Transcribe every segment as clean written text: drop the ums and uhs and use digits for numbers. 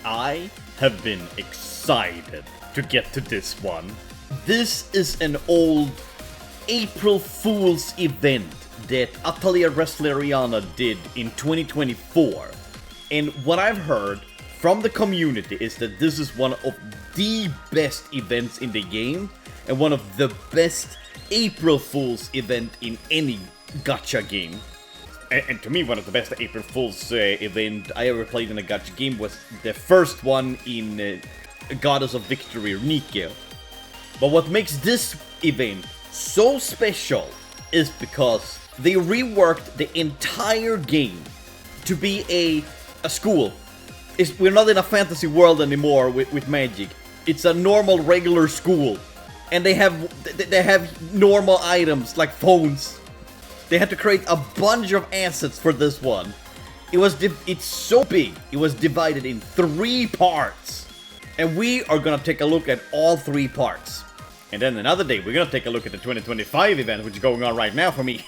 I have been excited to get to this one. This is an old April Fool's event that Atelier Resleriana did in 2024. And what I've heard from the community is that this is one of the best events in the game and one of the best April Fool's event in any gacha game. And to me, one of the best April Fool's event I ever played in a gacha game was the first one in Goddess of Victory, Nike. But what makes this event so special is because they reworked the entire game to be a school. We're not in a fantasy world anymore with magic. It's a normal, regular school. And they have normal items like phones. They had to create a bunch of assets for this one. It's so big. It was divided in 3 parts. And we are gonna take a look at all 3 parts. And then another day, we're gonna take a look at the 2025 event, which is going on right now for me.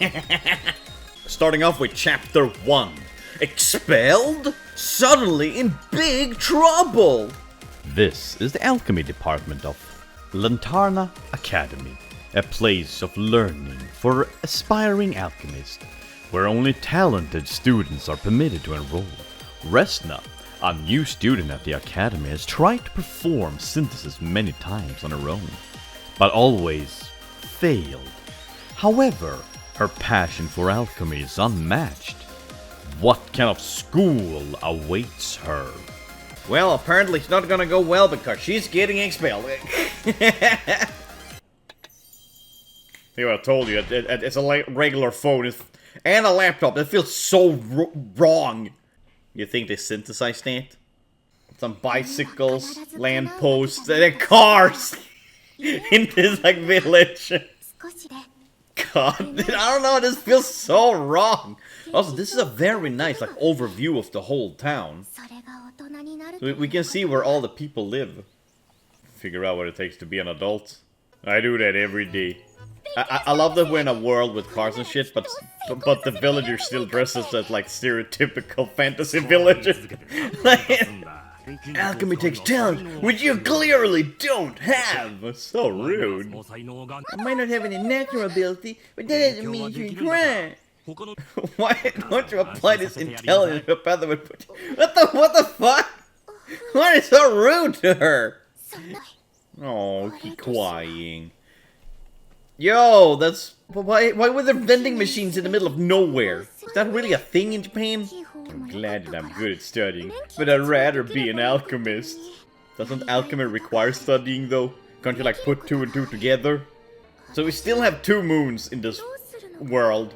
Starting off with Chapter 1. Expelled? Suddenly in big trouble! This is the Alchemy department of Lantarna Academy, a place of learning for aspiring alchemists, where only talented students are permitted to enroll. Resna, a new student at the academy, has tried to perform synthesis many times on her own, but always failed. However, her passion for alchemy is unmatched. What kind of school awaits her? Well, apparently it's not gonna go well because she's getting expelled. See what I told you, it's a regular phone and a laptop. It feels so wrong. You think they synthesized that? Some bicycles, lampposts, and cars in this like village. God, I don't know, this feels so wrong. Also, this is a very nice like overview of the whole town. So we can see where all the people live. Figure out what it takes to be an adult. I do that every day. I love that we're in a world with cars and shit, but the villagers still dress us as like stereotypical fantasy villagers. Alchemy takes talent, which you clearly don't have. So rude. I might not have any natural ability, but that doesn't mean you can try. Why don't you apply this intelligence to a path that would put you... What the fuck? Why is so rude to her? Oh, keep crying. Yo, that's... Why were there vending machines in the middle of nowhere? Is that really a thing in Japan? I'm glad that I'm good at studying, but I'd rather be an alchemist. Doesn't alchemy require studying though? Can't you like put 2 and 2 together? So we still have 2 moons in this world.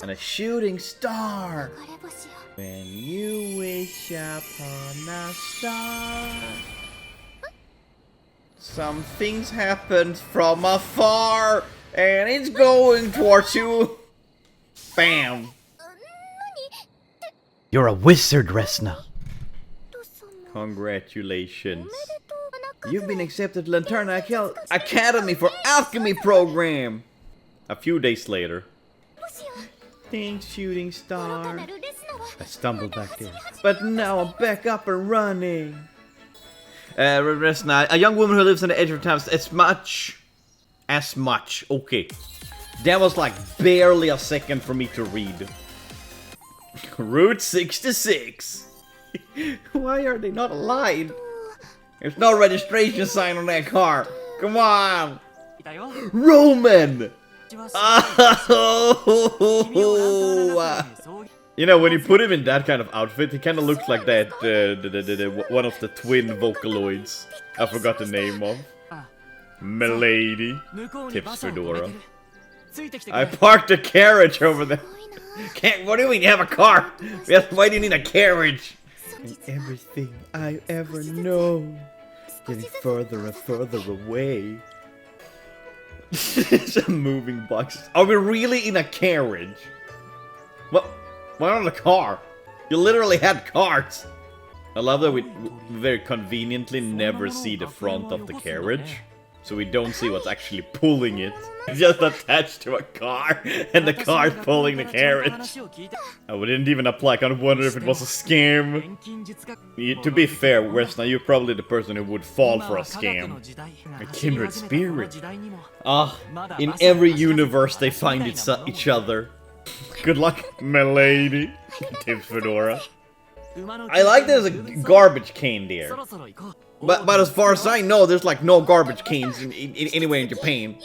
And a shooting star. When you wish upon a star. Some things happen from afar, and it's going towards you. Bam. You're a wizard, Resna. Congratulations. You've been accepted to Lantarna Academy for Alchemy program. A few days later. Thanks, shooting star. I stumbled back there, but now I'm back up and running. Resna, a young woman who lives on the edge of town. As much. Okay. That was like barely a second for me to read. Route 66. Why are they not aligned? There's no registration sign on that car. Come on. Roman. Oh, you know, when you put him in that kind of outfit, he kind of looks like that, one of the twin Vocaloids. I forgot the name of. Milady. Tips Fedora. I parked a carriage over there. What do you mean you have a car? Why do you need a carriage? And everything I ever know. Getting further and further away. It's a moving box. Are we really in a carriage? What? Why not a car? You literally had cars. I love that we very conveniently never see the front of the carriage. so we don't see what's actually pulling it. It's just attached to a car, and the car's pulling the carriage. Oh, we didn't even apply. I kind of wonder if it was a scam. To be fair, Resna, you're probably the person who would fall for a scam. A kindred spirit. Ah, in every universe they find each other. Good luck, milady. Tips Fedora. I like there's a garbage can there. But as far as I know, there's like no garbage cans anywhere in Japan.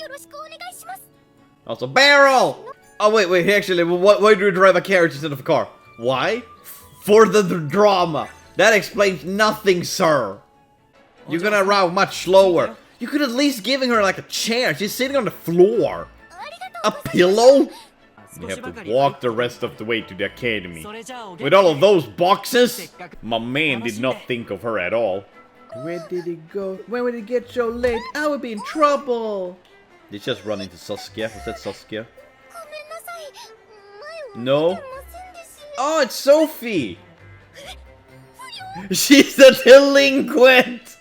Also, barrel! Oh, wait, actually, why do you drive a carriage instead of a car? Why? For the drama. That explains nothing, sir. You're gonna arrive much slower. You could at least giving her like a chair. She's sitting on the floor. A pillow? You have to walk the rest of the way to the academy. With all of those boxes? My man did not think of her at all. Where did it go? When would it get so late? I would be in trouble. Did you just run into Saskia? Was that Saskia? No? Oh, it's Sophie! She's a delinquent!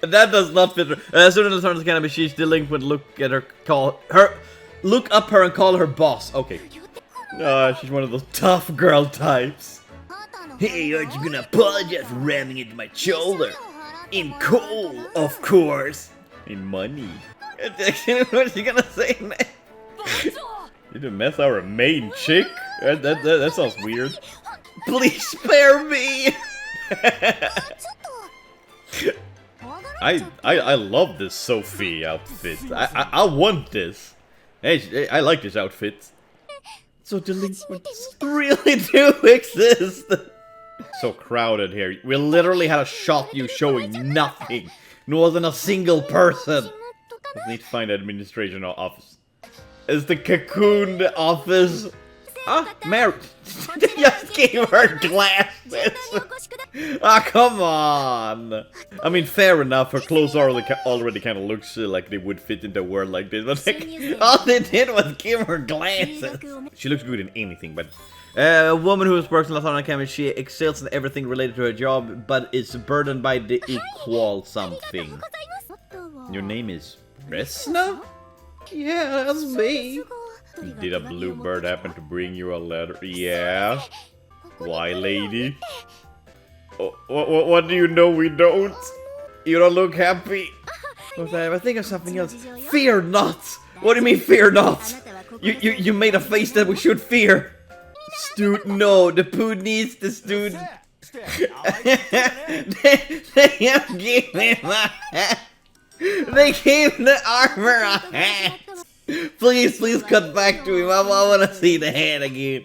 That does not fit her. Student of the Academy, she's delinquent. Look at her, look up her and call her boss. Okay. She's one of those tough girl types. Hey, aren't you gonna apologize for ramming into my shoulder? In coal, of course. In money. What's she gonna say next? You didn't mess our main chick? That sounds weird. Please spare me! I love this Sophie outfit. I want this. Hey, I like this outfit. So delinquents really do exist. So crowded here. We literally had a shot you showing nothing. There wasn't a single person. I need to find the administration office. Is the cocoon the office? Ah, Mary. They just gave her glasses. Ah, come on. I mean, fair enough. Her clothes already kind of looks like they would fit into a world like this. But like, all they did was give her glasses. She looks good in anything, but... a woman who works in Lantarna Academy, she excels in everything related to her job, but is burdened by the equal something. Your name is Resna? Yeah, that's me. Did a bluebird happen to bring you a letter? Yeah. Why, lady? Oh, what do you know we don't? You don't look happy. I think of something else. Fear not! What do you mean, fear not? You made a face that we should fear. No, the poo needs the student. They gave him a hat. They gave the armor a hat. Please cut back to him. I want to see the hat again.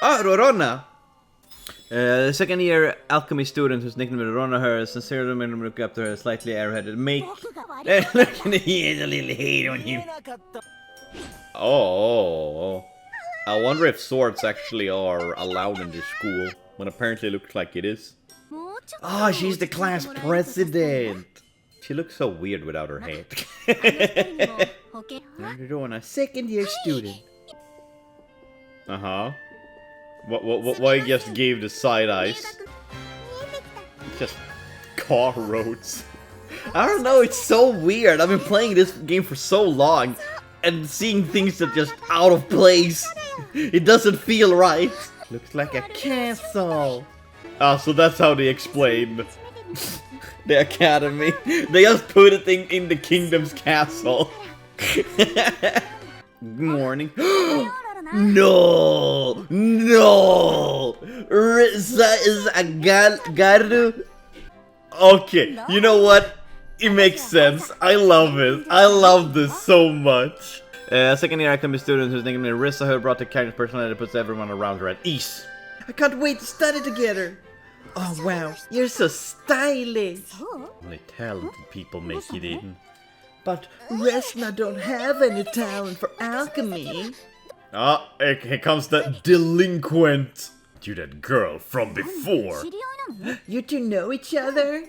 Oh, Rorona. Second year alchemy student whose nickname is Rorona. Her sincere look up to her, slightly airheaded. Make. Look at he has a little hate on him. Oh. I wonder if swords actually are allowed in this school, when apparently it looks like it is. Oh, she's the class president! She looks so weird without her head. You're doing a second year student. Uh-huh. Why you just gave the side eyes? Just car roads. I don't know, it's so weird. I've been playing this game for so long, and seeing things that just out of place. It doesn't feel right. Looks like a castle. Ah, so that's how they explain the academy. They just put it in the kingdom's castle. Good morning. No! Risa is a garu. Okay, you know what? It makes sense. I love it. I love this so much. Second year Alchemy student whose name is Risa, who brought the character personality that puts everyone around her at ease. I can't wait to study together. Oh wow, you're so stylish. Only talented people make it in. But Resna don't have any talent for alchemy. Ah, here comes that delinquent. You that girl from before. You two know each other?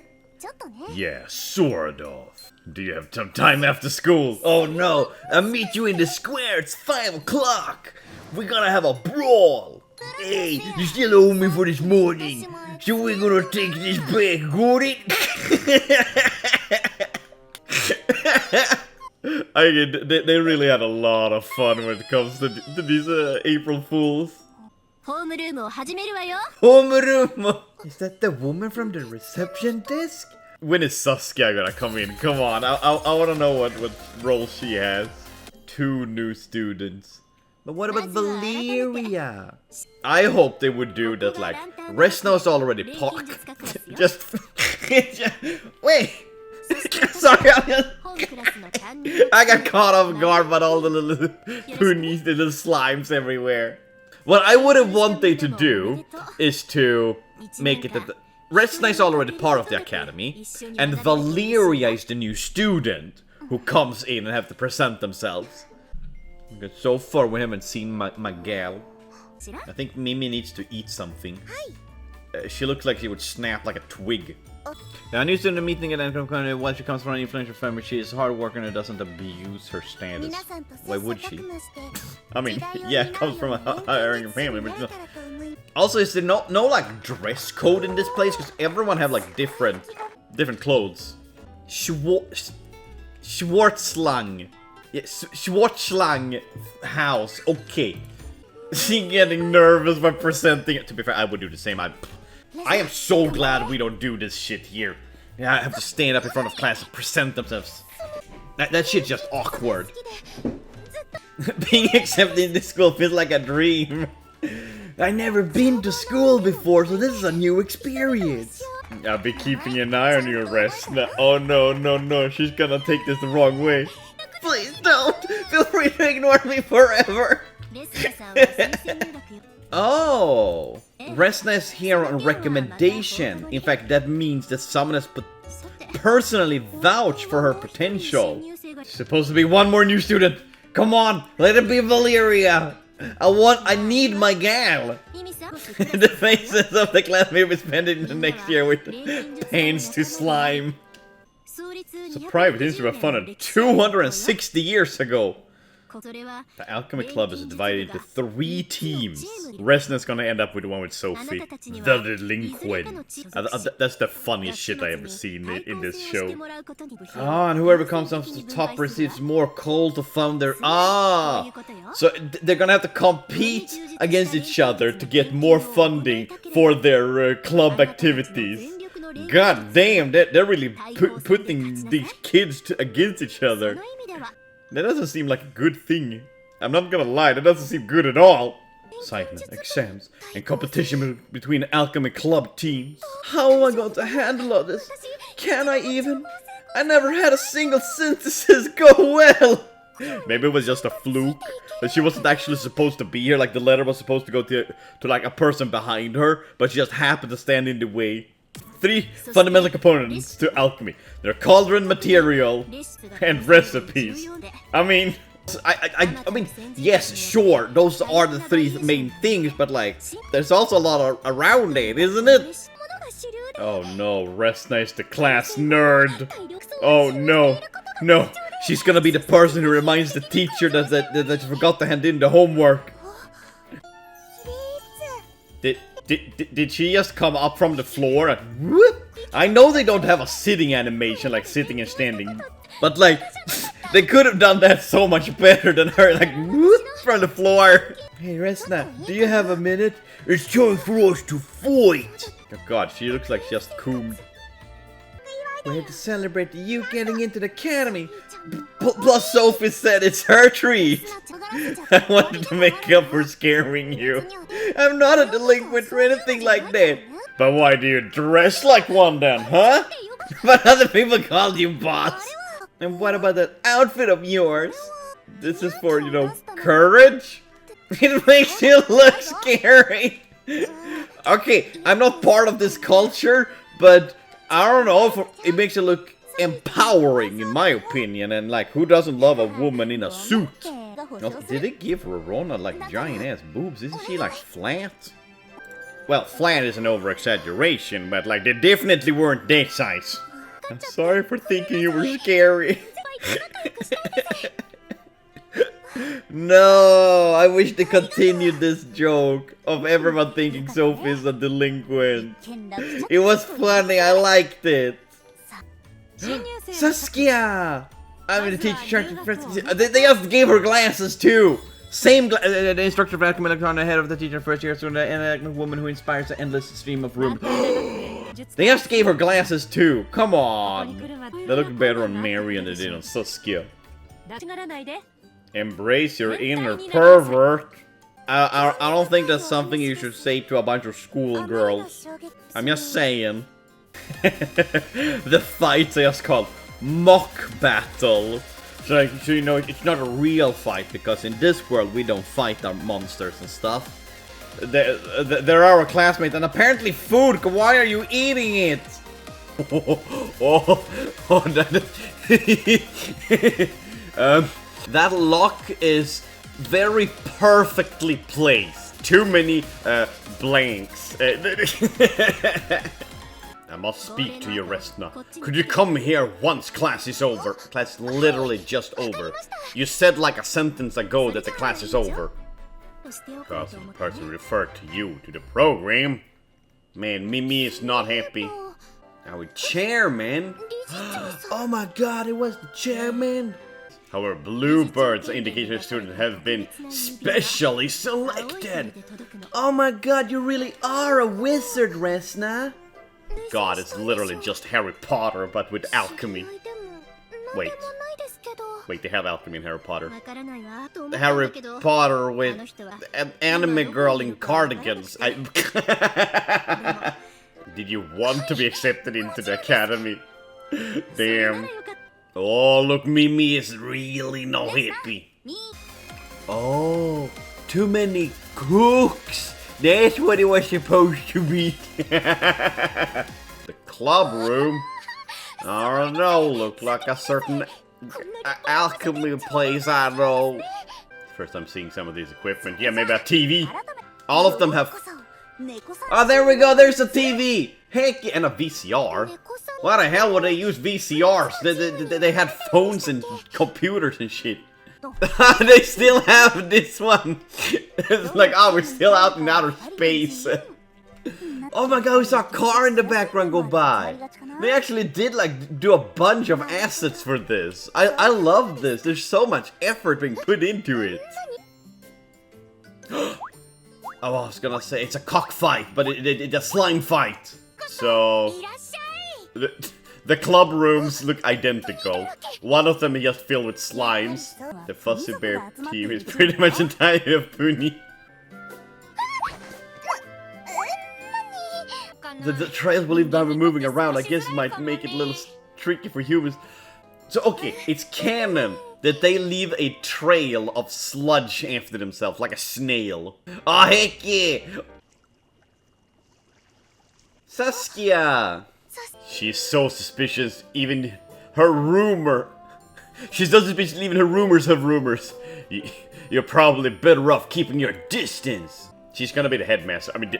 Yeah, sort of. Do you have some time after school? Oh no, I'll meet you in the square, it's 5 o'clock. We're gonna have a brawl. Hey, you still owe me for this morning. So we're gonna take this back, got it? They really had a lot of fun when it comes to these April Fools. Homeroom! Is that the woman from the reception desk? When is Saskia gonna come in? Come on, I wanna know what role she has. 2 new students. But what about Valeria? I hope they would do that, like, Resna is already just wait! Sorry, I got caught off guard by all the little poonies, the little slimes everywhere. What I would have wanted to do is to make it that Resna is already part of the academy, and Valeria is the new student who comes in and have to present themselves. Because so far we haven't seen my gal. I think Mimi needs to eat something. She looks like she would snap like a twig. Now, a new student meeting at Alchemy. While she comes from an influential family, she is hard worker and doesn't abuse her status. Why would she? I mean, yeah, comes from a hiring family, but no. Also, is there no like dress code in this place? Because everyone have like different clothes. Schwarzslang. Yeah, Schwarzslang house. Okay. She getting nervous by presenting it. To be fair, I would do the same. I am so glad we don't do this shit here. Yeah, I have to stand up in front of class and present themselves. That shit's just awkward. Being accepted in this school feels like a dream. I've never been to school before, so this is a new experience. I'll be keeping an eye on your Resna. Oh no, she's gonna take this the wrong way. Please don't! Feel free to ignore me forever! Oh! Resna is here on recommendation. In fact, that means that someone has personally vouched for her potential. There's supposed to be one more new student. Come on, let it be Valeria. I need my gal. The faces of the class may be spending the next year with pains to slime. It's a private history of fun 260 years ago. The Alchemy Club is divided into 3 teams. Resna's gonna end up with the one with Sophie. The delinquent. That's the funniest shit I ever seen in this show. Ah, and whoever comes up to the top receives more coal to fund their... Ah! So they're gonna have to compete against each other to get more funding for their club activities. God damn, they're really putting these kids against each other. That doesn't seem like a good thing. I'm not gonna lie, that doesn't seem good at all. Excitement, exams, and competition between Alchemy Club teams. How am I going to handle all this? Can I even? I never had a single synthesis go well. Maybe it was just a fluke. That she wasn't actually supposed to be here, like the letter was supposed to go to like a person behind her, but she just happened to stand in the way. 3 fundamental components to alchemy. They're cauldron material and recipes. I mean, I mean, yes, sure, those are the 3 main things, but like, there's also a lot around it, isn't it? Oh no, Resna is the class nerd. Oh no, no, she's gonna be the person who reminds the teacher that she forgot to hand in the homework. Did she just come up from the floor and whoop? I know they don't have a sitting animation, like sitting and standing, but like, they could have done that so much better than her, like, whoop, from the floor. Hey, Resna, do you have a minute? It's time for us to fight. Oh god, she looks like she just combed. We're here to celebrate you getting into the academy. Plus Sophie said it's her treat. I wanted to make up for scaring you. I'm not a delinquent or anything like that. But why do you dress like one then, huh? But other people called you boss. And what about that outfit of yours? This is for, you know, courage? It makes you look scary. Okay, I'm not part of this culture, but I don't know if it makes it look empowering, in my opinion. And like, who doesn't love a woman in a suit? No, did they give Rorona like giant ass boobs? Isn't she like flat? Well, flat is an over exaggeration, but like, they definitely weren't that size. I'm sorry for thinking you were scary. No, I wish they continued this joke of everyone thinking Sophie's a delinquent. It was funny, I liked it. Saskia! I mean, the teacher. They just gave her glasses too. Same the instructor of Alchemy on the head of the teacher first year student, and a woman who inspires the endless stream of room. They just gave her glasses too. Come on. They look better on Mary than they did on Saskia. Embrace your inner pervert. I don't think that's something you should say to a bunch of schoolgirls. I'm just saying. The fights are just called mock battle. So you know, it's not a real fight, because in this world we don't fight our monsters and stuff. They're our classmates, and apparently food. Why are you eating it? That lock is very perfectly placed. Too many blanks. I must speak to you, Resna. Could you come here once class is over? Class is literally just over. You said like a sentence ago that the class is over. Because the person referred to you to the program. Man, Mimi is not happy. Our chairman? Oh my god, it was the chairman! However, bluebirds indicate your students have been specially selected! Oh my god, you really are a wizard, Resna! God, it's literally just Harry Potter, but with alchemy. Wait, they have alchemy in Harry Potter. Harry Potter with an anime girl in cardigans. Did you want to be accepted into the academy? Damn. Oh, look, Mimi is really not happy. Oh, too many cooks. That's what it was supposed to be. The club room? I don't know, look like a certain alchemy place I know. First time seeing some of these equipment. Yeah, maybe a TV. All of them have... Oh, there we go, there's a TV! Heck yeah, and a VCR. Why the hell would they use VCRs? They had phones and computers and shit. They still have this one. It's like, oh, we're still out in outer space. Oh my god, we saw a car in the background go by. They actually did like do a bunch of assets for this. I love this. There's so much effort being put into it. Oh, I was gonna say it's a cockfight, but it's a slime fight. So the club rooms look identical. One of them is just filled with slimes. The Fuzzy Bear team is pretty much entirely of Puni. The trails will leave by moving around. I guess it might make it a little tricky for humans. So okay, it's canon that they leave a trail of sludge after themselves, like a snail. Oh heck yeah! Saskia! She's so suspicious, even her rumor. She's so suspicious, even her rumors have rumors. You're probably better off keeping your distance. She's gonna be the headmaster. I mean,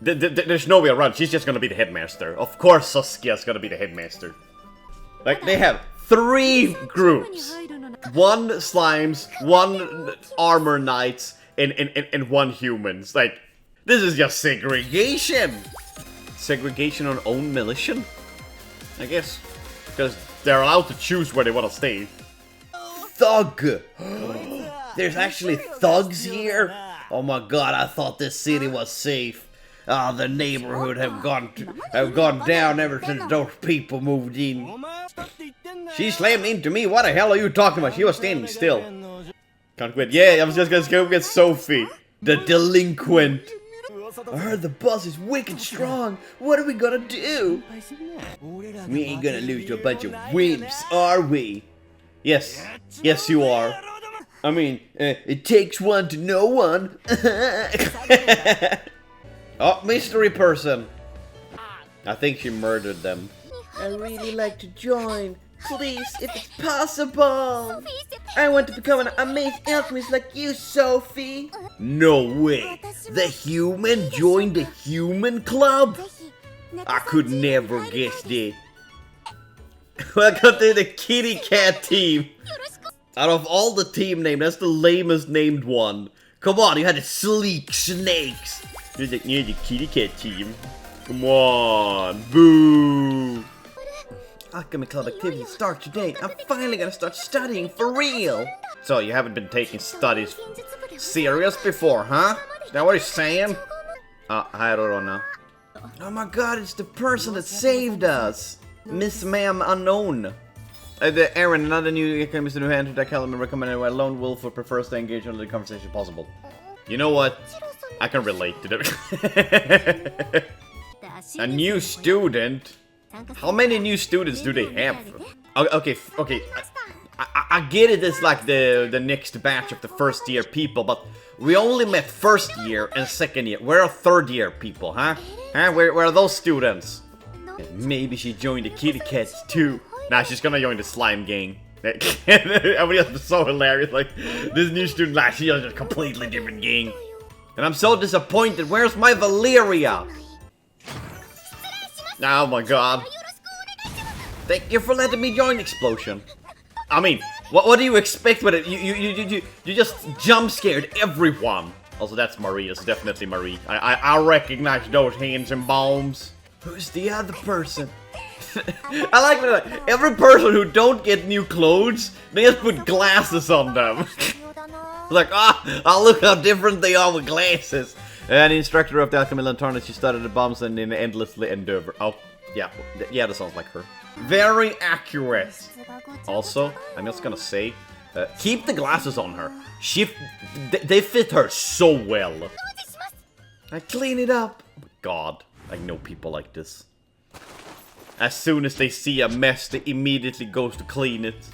there's no way around. She's just gonna be the headmaster. Of course Saskia's gonna be the headmaster. Like, they have 3 groups. 1 slimes, 1 armor knights, and 1 humans. Like, this is just segregation. Segregation on own militia? I guess. Because they're allowed to choose where they want to stay. Thug! There's actually thugs here? Oh my god, I thought this city was safe. Ah, the neighborhood have gone down ever since those people moved in. She slammed into me. What the hell are you talking about? She was standing still. Can't quit. Yeah, I was just gonna go get Sophie, the delinquent. I heard the boss is wicked strong. What are we gonna do? We ain't gonna lose to a bunch of wimps, are we? Yes. Yes, you are. I mean, it takes one to know one. Oh, mystery person. I think she murdered them. I really like to join. Please, if it's possible. I want to become an amazing alchemist like you, Sophie. No way. The human joined the human club? I could never guess that. Welcome to the kitty cat team. Out of all the team names, that's the lamest named one. Come on, you had the sleek snakes. You're the kitty cat team. Come on, boo. Alchemy Club activities start today. I'm finally gonna start studying for real. So you haven't been taking studies serious before, huh? Is that what you're saying? I don't know. Oh my god, it's the person that saved us. Miss Ma'am Unknown. Aaron, another new alchemist who entered that calendar recommended by Lone Wolf who prefers to engage in the conversation possible. You know what? I can relate to that. A new student? How many new students do they have? Okay. I get it as like the next batch of the first year people, but we only met first year and second year. Where are third year people, huh? Where are those students? And maybe she joined the kitty cats too. Nah, she's gonna join the slime gang. I mean, that's so hilarious. Like, this new student, like, she has a completely different gang. And I'm so disappointed. Where's my Valeria? Oh my god. Thank you for letting me join Explosion. I mean, what do you expect with it? You just jump scared everyone. Also, that's Marie. It's definitely Marie. I recognize those hands and bombs. Who's the other person? I like that every person who don't get new clothes, they just put glasses on them. Like, oh, look how different they are with glasses. And the instructor of the Alchemy Lantarna, she studied the bombs and then endlessly endeavor. Oh, yeah, that sounds like her. Very accurate. Also, I'm just gonna say, keep the glasses on her. They fit her so well. I clean it up. Oh my god, I know people like this. As soon as they see a mess, they immediately goes to clean it.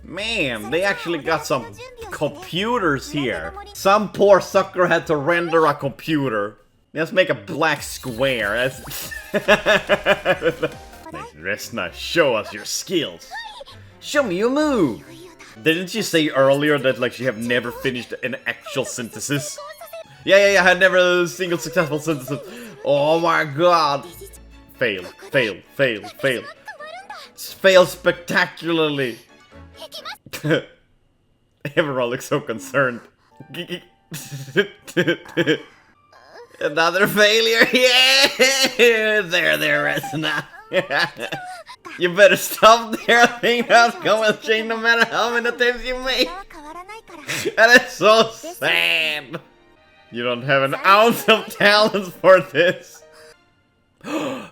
Man, they actually got some computers here. Some poor sucker had to render a computer. Let's make a black square. Resna, show us your skills. Show me your move. Didn't she say earlier that like she have never finished an actual synthesis? Yeah, I had never a single successful synthesis. Oh my god. Fail. Fail spectacularly. Everyone looks so concerned. Another failure. Yeah, there, Resna. You better stop there. I think that's going to change no matter how many attempts you make. And it's so sad. You don't have an ounce of talent for this.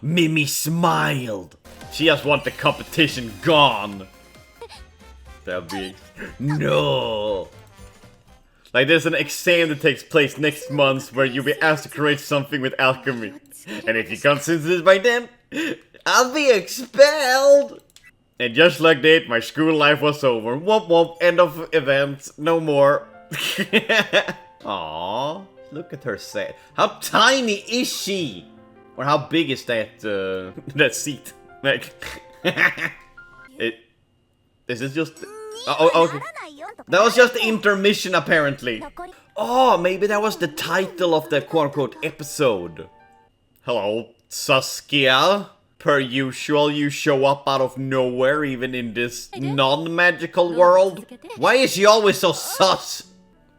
Mimi smiled. She just wants the competition gone. That'd be... No. Like there's an exam that takes place next month where you'll be asked to create something with alchemy. And if you can't synthesize by then, I'll be expelled. And just like that, my school life was over. Womp womp, end of events, no more. Aww, look at her sad. How tiny is she? Or how big is that, that seat? Like, is this just... Oh, okay. That was just the intermission, apparently. Oh, maybe that was the title of the quote-unquote episode. Hello, Saskia. Per usual, you show up out of nowhere, even in this non-magical world. Why is she always so sus?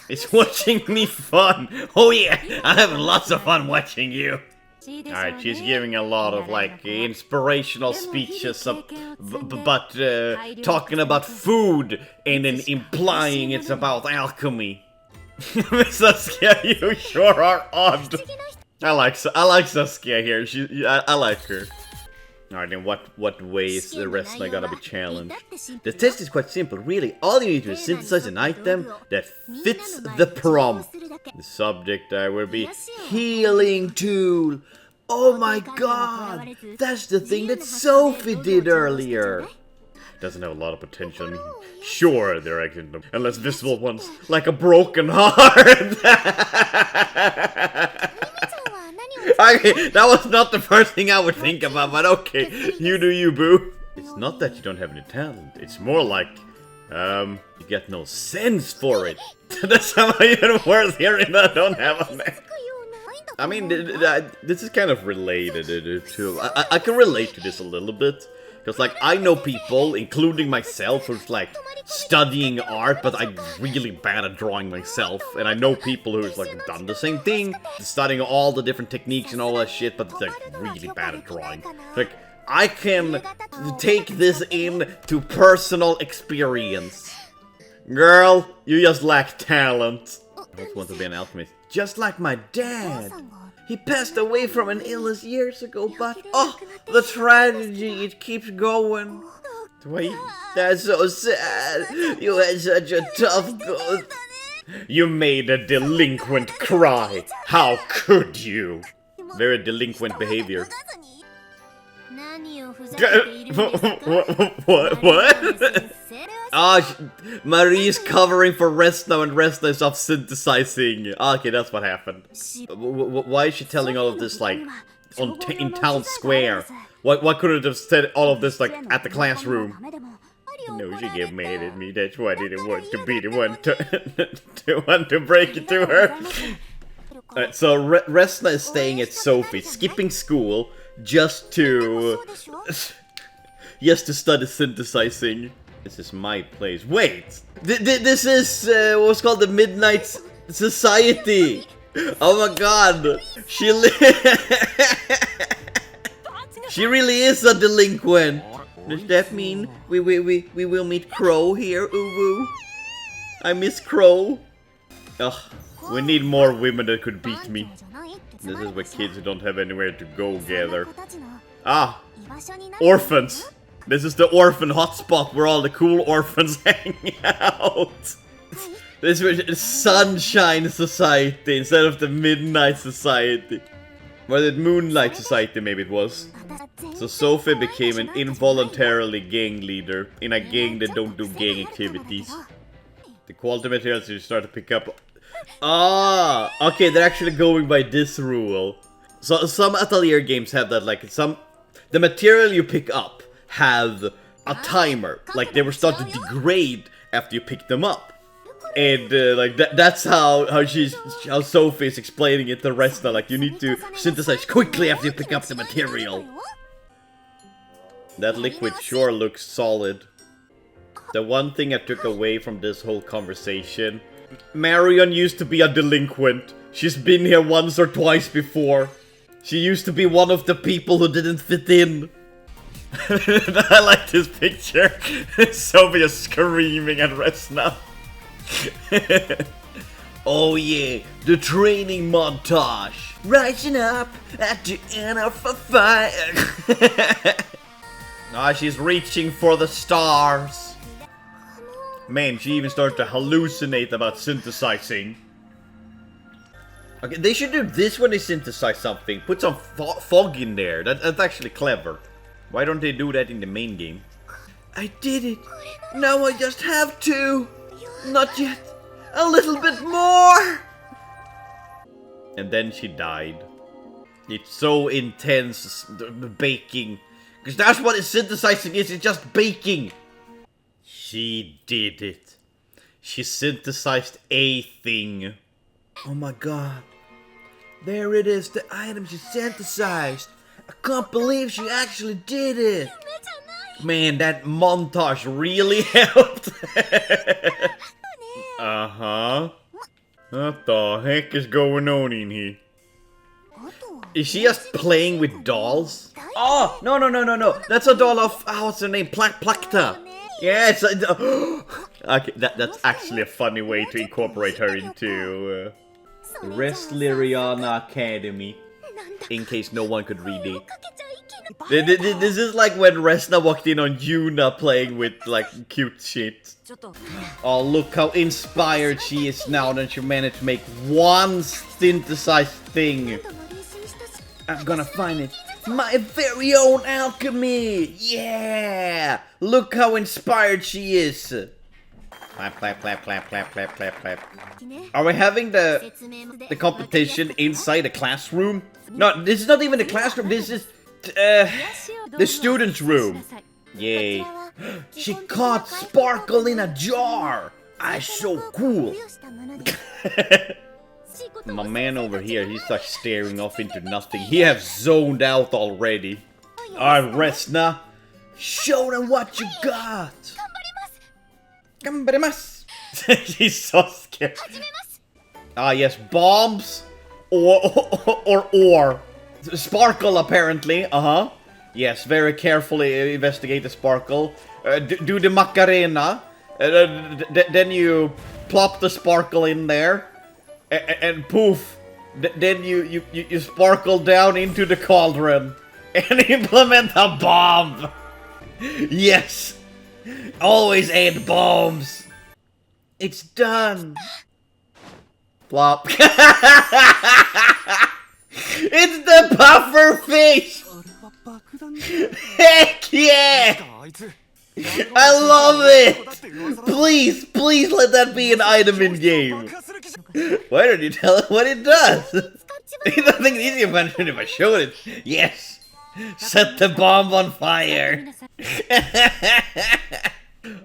It's watching me fun. Oh yeah, I'm having lots of fun watching you. Alright, she's giving a lot of, like, inspirational speeches, but talking about food and then implying it's about alchemy. Miss Saskia, you sure are odd. I like Saskia here. I like her. Alright, then what way is the Resna gonna be challenged? The test is quite simple, really. All you need to do is synthesize an item that fits the prompt. The subject will be healing tool. Oh my god! That's the thing that Sophie did earlier. Doesn't have a lot of potential. I mean, sure, there are and less visible ones, like a broken heart. Okay, that was not the first thing I would think about, but okay, you do you, boo. It's not that you don't have any talent, it's more like, you get no sense for it. That's somehow even worse hearing that I don't have a name. I mean, this is kind of related to... I can relate to this a little bit. Because, like, I know people, including myself, who's, like, studying art, but I'm really bad at drawing myself. And I know people who's, like, done the same thing, studying all the different techniques and all that shit, but they're really bad at drawing. Like, I can take this in to personal experience. Girl, you just lack talent. I just want to be an alchemist. Just like my dad. He passed away from an illness years ago, but oh, the tragedy, it keeps going. Wait, that's so sad. You had such a tough go. You made a delinquent cry. How could you? Very delinquent behavior. What? Ah, Marie's covering for Resna and Resna is off synthesizing. Okay, that's what happened. Why is she telling all of this, like, in town square? Why couldn't have said all of this, like, at the classroom? No, she get mad at me. That's why I didn't want to be the one to break it to her. Alright, so Resna is staying at Sophie's, skipping school just to study synthesizing. This is my place. Wait! This is what's called the Moonlight Society! Oh my god! She really is a delinquent! Does that mean we will meet Crow here? Ooh woo! I miss Crow! Ugh, we need more women that could beat me. This is where kids who don't have anywhere to go gather. Ah! Orphans! This is the orphan hotspot where all the cool orphans hang out. This was Sunshine Society instead of the Midnight Society. Was it Moonlight Society, maybe it was? So Sophie became an involuntarily gang leader in a gang that don't do gang activities. The quality materials you start to pick up. Ah, okay, they're actually going by this rule. So some Atelier games have that, like the material you pick up have a timer, like they will start to degrade after you pick them up, and like that's how Sophie is explaining it to Resna, like you need to synthesize quickly after you pick up the material. That liquid sure looks solid. The one thing I took away from this whole conversation, Marion used to be a delinquent. She's been here once or twice before. She used to be one of the people who didn't fit in. I like this picture. Sophia screaming at Resna. Oh yeah, the training montage. Rising up at the end of a fire. Ah, she's reaching for the stars. Man, she even started to hallucinate about synthesizing. Okay, they should do this when they synthesize something. Put some fog in there. That's actually clever. Why don't they do that in the main game? I did it! Now I just have to! Not yet! A little bit more! And then she died. It's so intense, the baking. Because that's what synthesizing is, it's just baking! She did it. She synthesized a thing. Oh my god. There it is, the item she synthesized. I can't believe she actually did it! Man, that montage really helped! Uh-huh. What the heck is going on in here? Is she just playing with dolls? Oh! No. That's a doll of... what's her name? Plakta! Yeah, it's okay, that's actually a funny way to incorporate her into... Resleriana Academy. In case no one could read it. This is like when Resna walked in on Yuna playing with, like, cute shit. Oh, look how inspired she is now that she managed to make one synthesized thing. I'm gonna find it. My very own alchemy! Yeah! Look how inspired she is. Clap, clap, clap, clap, clap, clap, clap, clap. Are we having the competition inside a classroom? No, this is not even the classroom. This is the students' room. Yay! She caught sparkle in a jar. Ah, so cool. My man over here, he's like staring off into nothing. He has zoned out already. Alright, Resna. Show them what you got! Gambarimasu! She's so scared. Ah, yes, bombs or sparkle apparently. Yes, very carefully investigate the sparkle. Do the Macarena. Then you plop the sparkle in there, and poof. Then you sparkle down into the cauldron and implement a bomb. Yes, always add bombs. It's done. Plop. It's the puffer fish. Heck yeah! I love it! Please, please let that be an item in game. Why don't you tell it what it does? I don't think it's easier if I showed it. Yes! Set the bomb on fire!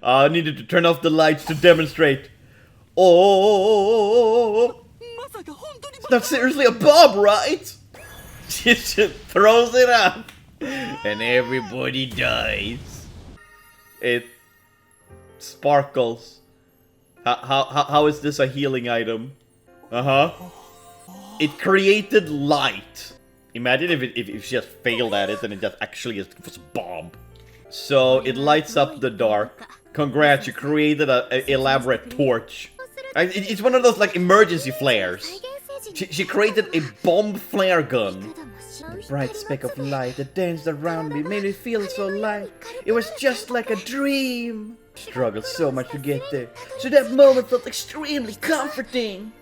I needed to turn off the lights to demonstrate. Oh! It's not seriously a bomb, right? She just throws it up. And everybody dies. It sparkles. How is this a healing item? It created light. Imagine if she just failed at it and it just actually is a bomb. So it lights up the dark. Congrats, you created an elaborate torch. It's one of those like emergency flares. She created a bomb flare gun. The bright speck of light that danced around me made me feel so light. It was just like a dream. Struggled so much to get there, so that moment felt extremely comforting.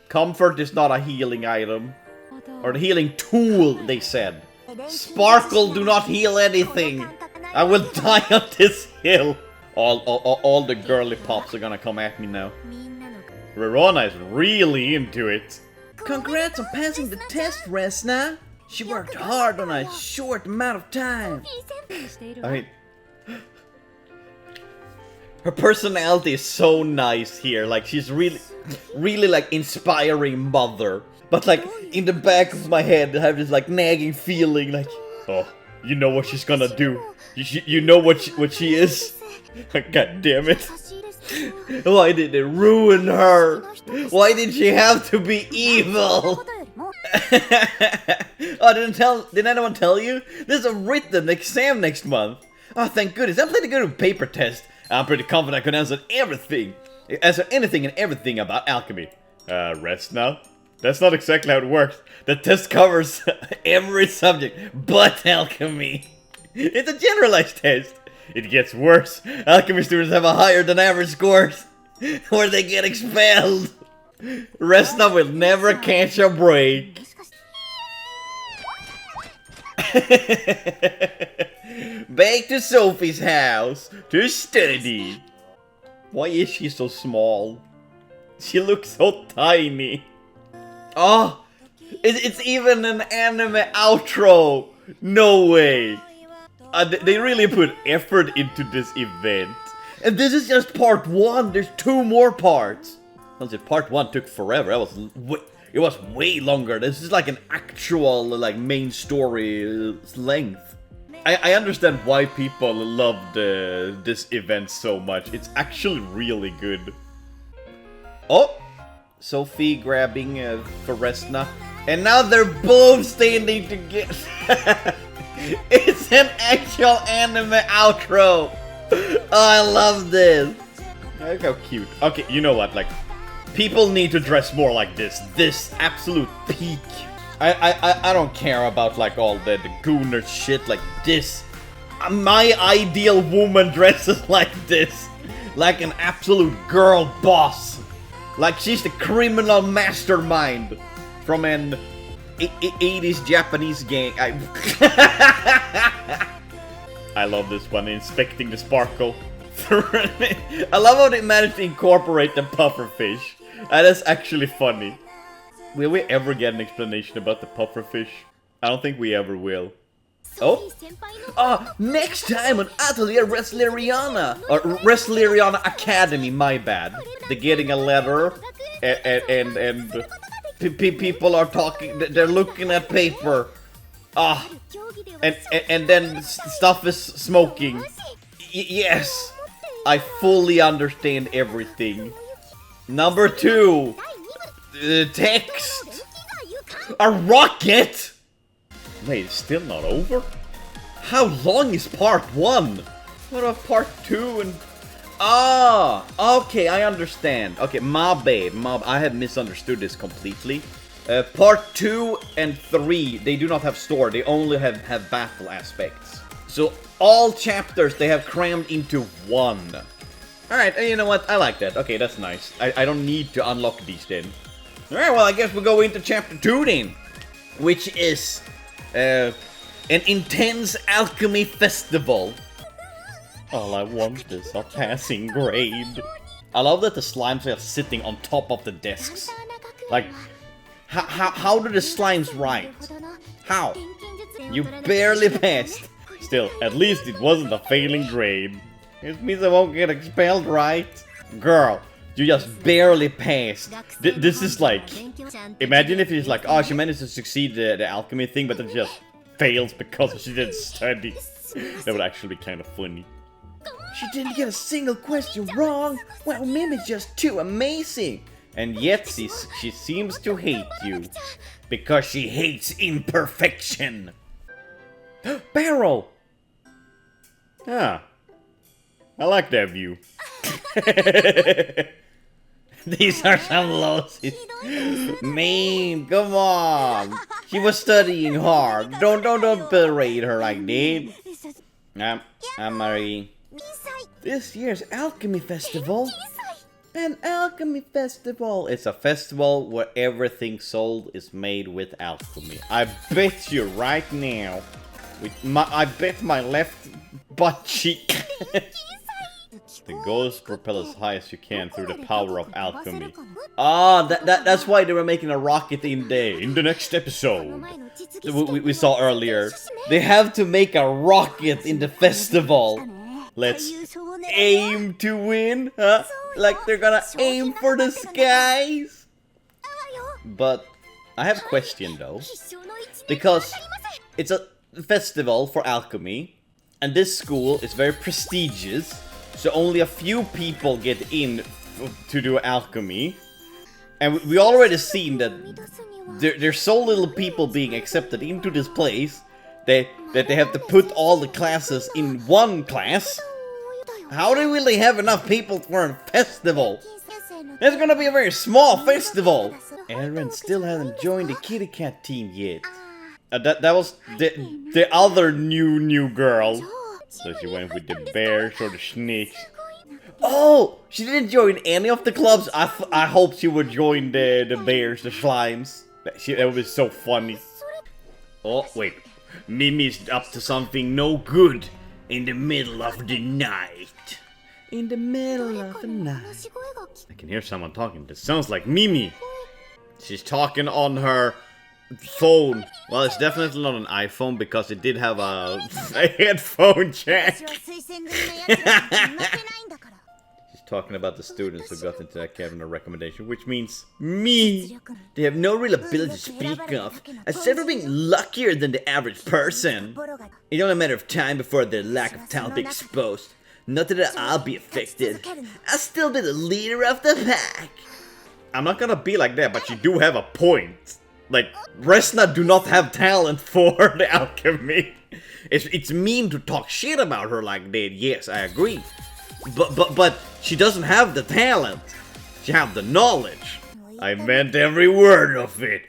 Comfort is not a healing item. Or the healing tool, they said. Sparkle do not heal anything. I will die on this hill. All the girly pops are gonna come at me now. Verona is really into it. Congrats on passing the test, Resna. She worked hard on a short amount of time. I mean, her personality is so nice here. Like, she's really like inspiring mother. But like, in the back of my head, I have this like nagging feeling like, oh, you know what she's gonna do. You know what she is. God damn it. Why did they ruin her? Why did she have to be evil? Oh, did anyone tell you? There's a written exam next month. Oh, thank goodness. I'm pretty good at paper test. I'm pretty confident I can answer anything and everything about alchemy. Resna? That's not exactly how it works. The test covers every subject but alchemy. It's a generalized test. It gets worse. Alchemy students have a higher than average scores, or they get expelled. Resna will never catch a break. Back to Sophie's house to study. Why is she so small? She looks so tiny. Oh, it's even an anime outro. No way. They really put effort into this event. And this is just part 1. There's 2 more parts. Part 1 took forever. It was way longer. This is like an actual like main story length. I understand why people loved this event so much. It's actually really good. Oh, Sophie grabbing for Resna, and now they're both standing together. It's an actual anime outro. Oh, I love this. Look how cute. Okay, you know what? Like, people need to dress more like this. This absolute peak. I don't care about like all the gooner shit like this. My ideal woman dresses like this. Like an absolute girl boss. Like she's the criminal mastermind from an 80s Japanese gang. I love this one, inspecting the sparkle. I love how they managed to incorporate the pufferfish. That is actually funny. Will we ever get an explanation about the pufferfish? I don't think we ever will. Oh? Next time on Atelier Resleriana! Or Resleriana Academy, my bad. They're getting a letter, and people are talking, they're looking at paper. Ah, and then stuff is smoking. Yes, I fully understand everything. Number 2, text. A rocket. Wait, it's still not over? How long is part 1? What about part 2 and... Ah, okay, I understand. Okay, my bad, I have misunderstood this completely. Part 2 and 3, they do not have story, they only have battle aspects. So all chapters they have crammed into one. Alright, you know what, I like that. Okay, that's nice. I don't need to unlock these then. Alright, well I guess we'll go into chapter 2 then. Which is an intense alchemy festival. All I want is a passing grade. I love that the slimes are sitting on top of the desks. Like, how do the slimes write? How? You barely passed. Still, at least it wasn't a failing grade. It means I won't get expelled, right? Girl, you just barely passed. This is like... Imagine if it's like, oh, she managed to succeed the alchemy thing, but then she just fails because she didn't study. That would actually be kind of funny. She didn't get a single question wrong. Well, Mimi's just too amazing. And yet she seems to hate you. Because she hates imperfection. Barrel! Ah. I like that view. These are some losses. Man, come on. She was studying hard. Don't berate her like that. I'm Marie. This year's Alchemy Festival? An Alchemy Festival! It's a festival where everything sold is made with alchemy. I bet you right now, I bet my left butt cheek. The goal is to propel as high as you can through the power of alchemy. Ah, that's why they were making a rocket in the next episode. We saw earlier. They have to make a rocket in the festival. Let's aim to win, huh? Like they're gonna aim for the skies. But I have a question though. Because it's a festival for alchemy, and this school is very prestigious, so only a few people get in to do alchemy. And we already seen that there's so little people being accepted into this place that they have to put all the classes in one class. How do they have enough people for a festival? It's gonna be a very small festival. Aaron still hasn't joined the kitty cat team yet. That was the other new girl. So she went with the bears or the snakes. Oh, she didn't join any of the clubs. I hope she would join the bears, the slimes. That would be so funny. Oh wait, Mimi's up to something no good. In the middle of the night. In the middle of the night. I can hear someone talking. That sounds like Mimi. She's talking on her phone. Well, it's definitely not an iPhone because it did have a headphone jack. She's talking about the students who got into that cabin of recommendation, which means me. They have no real ability to speak of, aside from being luckier than the average person. It's only a matter of time before their lack of talent be exposed. Not that I'll be affected. I'll still be the leader of the pack. I'm not gonna be like that, but you do have a point. Like, Resna do not have talent for the alchemy. It's mean to talk shit about her like that, yes, I agree. But she doesn't have the talent. She have the knowledge. I meant every word of it.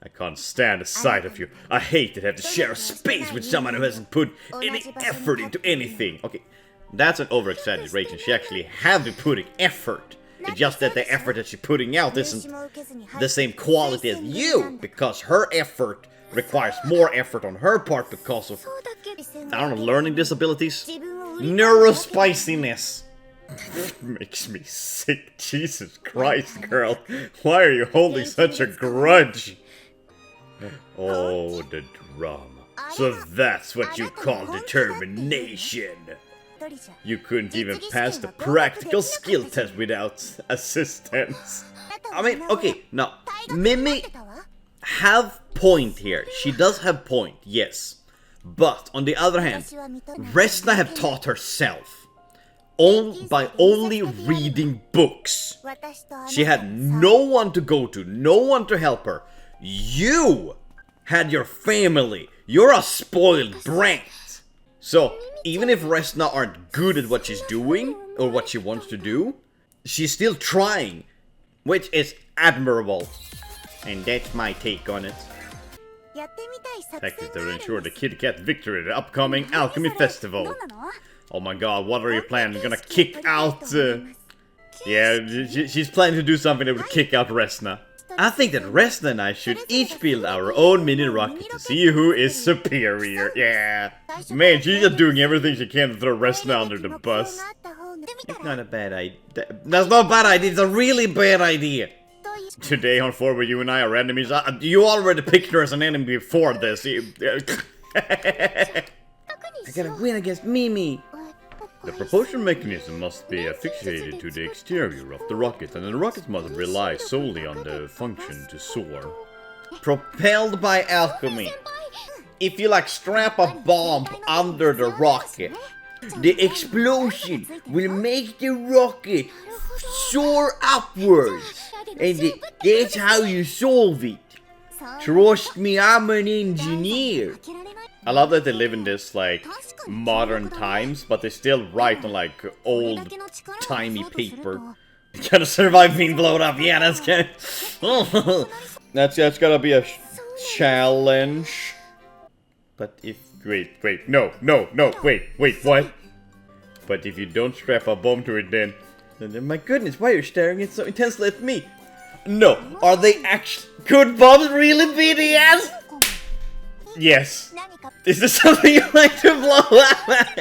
I can't stand the sight of you. I hate to have to share a space with someone who hasn't put any effort into anything. Okay, that's an over-exaggeration. She actually have been putting effort. It's just that the effort that she's putting out isn't the same quality as you. Because her effort requires more effort on her part because of, I don't know, learning disabilities? Neurospiciness. Makes me sick. Jesus Christ, girl. Why are you holding such a grudge? Oh, the drama. So that's what you call determination. You couldn't even pass the practical skill test without assistance. I mean, okay, now, Mimi... have point here. She does have point, yes. But, on the other hand, Resna have taught herself. By only reading books. She had no one to go to, no one to help her. You had your family. You're a spoiled brat. So, even if Resna aren't good at what she's doing, or what she wants to do, she's still trying, which is admirable. And that's my take on it. Tactics that will ensure the Kit Kat victory at the upcoming Alchemy Festival. Oh my god, what are you planning? You're gonna kick out... Yeah, she's planning to do something that would kick out Resna. I think that Resna and I should each build our own mini rocket to see who is superior. Yeah. Man, she's just doing everything she can to throw Resna under the bus. It's not a bad idea. That's not a bad idea, it's a really bad idea. Today on Forward, you and I are enemies. You already picked her as an enemy before this. I gotta win against Mimi. The propulsion mechanism must be affixated to the exterior of the rocket, and the rocket must rely solely on the function to soar. Propelled by alchemy. If you like strap a bomb under the rocket, the explosion will make the rocket soar upwards. And that's how you solve it. Trust me, I'm an engineer. I love that they live in this, like, modern times, but they still write on, like, old-timey paper. You gotta survive being blown up. Yeah, that's good. That's gotta be a challenge. But if... Wait, no, wait, what? But if you don't strap a bomb to it, then my goodness, why are you staring it so intensely at me? No, are they actually... Could bombs really be the ass? Yes. Is this something you like to blow up?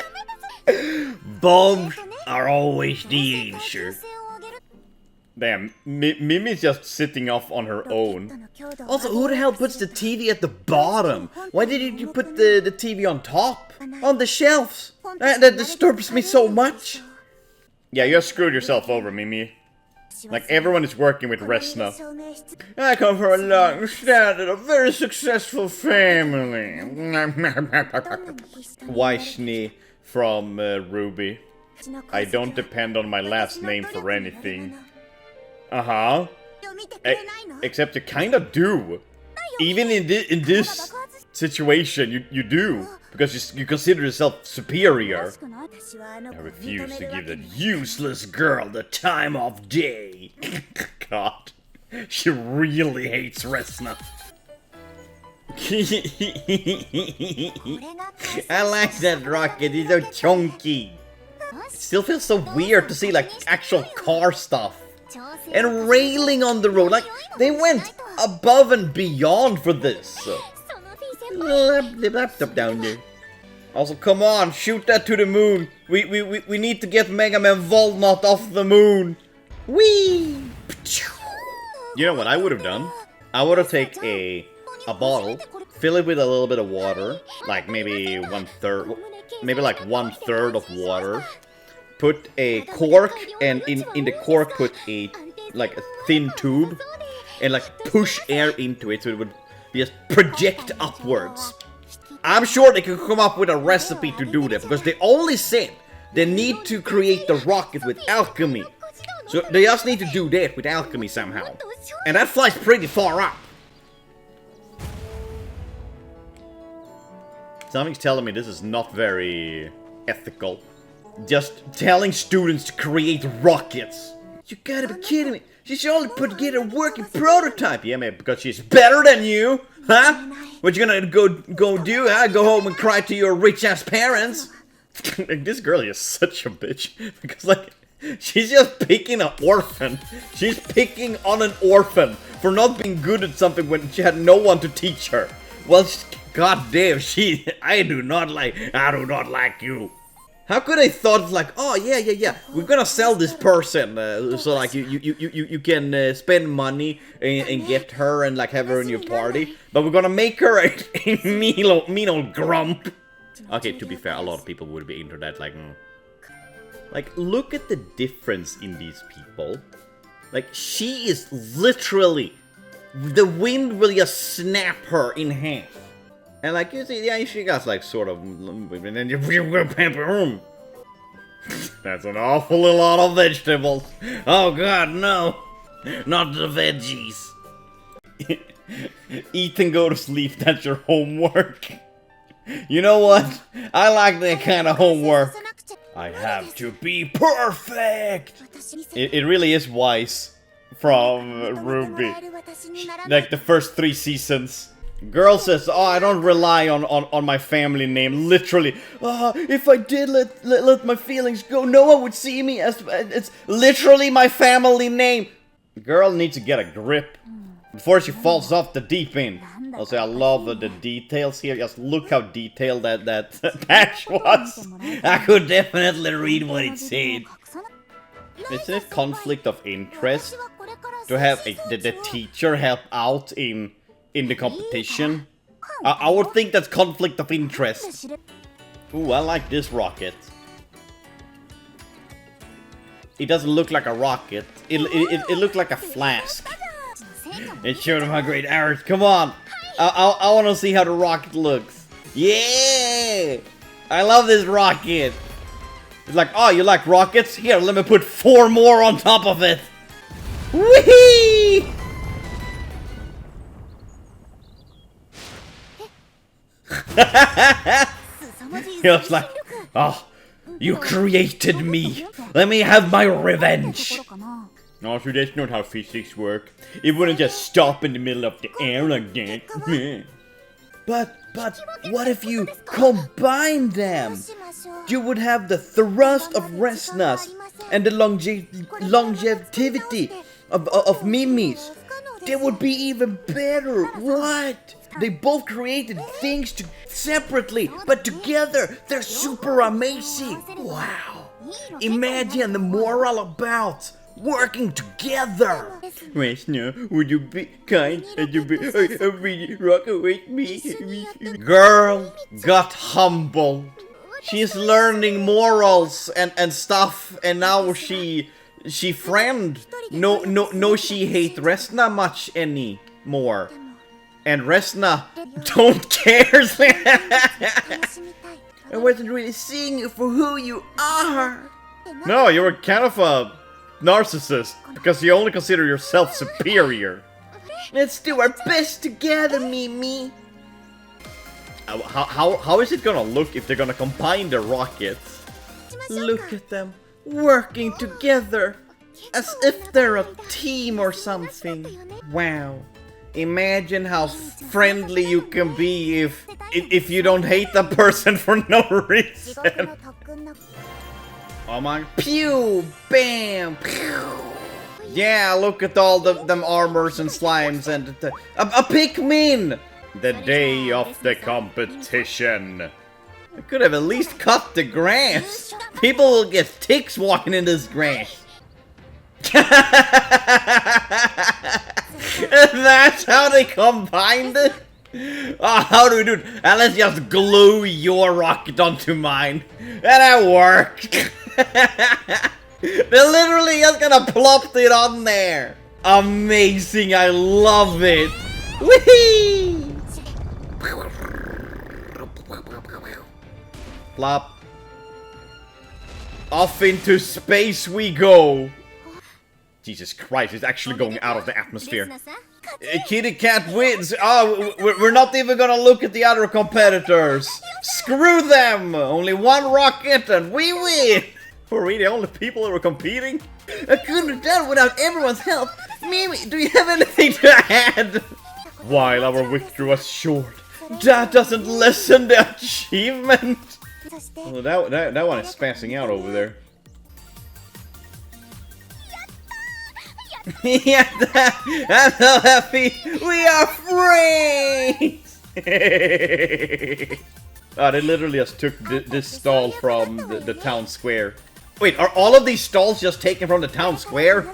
Bombs are always the answer. Damn, Mimi's just sitting off on her own. Also, who the hell puts the TV at the bottom? Why didn't you put the TV on top? On the shelves? That disturbs me so much. Yeah, you just screwed yourself over, Mimi. Like, everyone is working with Resna. I come from a long standing, a very successful family. Weishney from Ruby. I don't depend on my last name for anything. Uh-huh. Except you kinda do. Even in this situation, you do. Because you consider yourself superior. I refuse to give that useless girl the time of day. God. She really hates Resna. I like that rocket, it's so chunky. It still feels so weird to see like actual car stuff. And railing on the road, like they went above and beyond for this. Laptop down there. Also, come on, shoot that to the moon. We need to get Mega Man Volnut off the moon. Whee! You know what I would have done? I would have taken a bottle, fill it with a little bit of water, like maybe like one third of water. Put a cork, and in the cork put a thin tube, and like push air into it so it would just project upwards. I'm sure they could come up with a recipe to do that, because they only said they need to create the rocket with alchemy. So they just need to do that with alchemy somehow. And that flies pretty far up. Something's telling me this is not very ethical. Just telling students to create rockets. You gotta be kidding me. She should only put together a working prototype. Yeah, man, because she's better than you. Huh? What you gonna go do, huh? Go home and cry to your rich-ass parents? This girl is such a bitch. Because, like, she's just picking an orphan. She's picking on an orphan for not being good at something when she had no one to teach her. Well, goddamn, I do not like you. How could I thought like, oh yeah, we're gonna sell this person, so like you can spend money and get her and like have her in your party, but we're gonna make her a mean old grump. Okay, to be fair, a lot of people would be into that, like, like look at the difference in these people. Like she is literally the wind will just snap her in half. And like, you see, yeah, she got like sort of, and then you that's an awful lot of vegetables. Oh god, no. Not the veggies. Eat and go to sleep, that's your homework. You know what? I like that kind of homework. I have to be perfect! It really is wise from Ruby. Like the first 3 seasons. Girl says, oh, I don't rely on my family name. Literally. Oh, if I did let my feelings go, no one would see me as... It's literally my family name. Girl needs to get a grip before she falls off the deep end. Also, I love the details here. Just look how detailed that patch was. I could definitely read what it said. Isn't it conflict of interest to have the teacher help out in the competition? I would think that's conflict of interest. Ooh, I like this rocket. It doesn't look like a rocket. It looked like a flask. It showed him how great art. Come on. I want to see how the rocket looks. Yeah! I love this rocket. It's like, oh, you like rockets? Here, let me put 4 more on top of it. Whee! He was like, oh, you created me. Let me have my revenge. No, so that's not how physics work. It wouldn't just stop in the middle of the air like that. But what if you combine them? You would have the thrust of Resnas and the longevity of Mimi's. They would be even better. What? They both created things separately, but together they're super amazing. Wow. Imagine the moral about working together. Resna, would you be kind and you be really rock with me? Girl got humbled. She's learning morals and stuff, and now she friend. No, she hate Resna much anymore. And Resna don't care. I wasn't really seeing you for who you are. No, you were kind of a narcissist because you only consider yourself superior. Let's do our best together, Mimi. How is it gonna look if they're gonna combine the rockets? Look at them working together as if they're a team or something. Wow. Imagine how friendly you can be if you don't hate the person for no reason. Oh my, pew, bam, pew. Yeah, look at all them armors and slimes and a Pikmin. The day of the competition. I could have at least cut the grass. People will get ticks walking in this grass. That's how they combined it? Oh, how do we do it? And let's just glue your rocket onto mine. And that worked. They're literally just gonna plop it on there. Amazing, I love it. Whee! Plop. Off into space we go. Jesus Christ, it's actually going out of the atmosphere. Kitty Cat wins. Oh, we're not even gonna look at the other competitors. Screw them. Only one rocket and we win. Were we the only people who were competing? I couldn't have done without everyone's help. Mimi, do you have anything to add? While our victory was short, that doesn't lessen the achievement. Oh, that one is spazzing out over there. Yeah, I'm so happy. We are friends. Oh, they literally just took this stall from the town square. Wait, are all of these stalls just taken from the town square?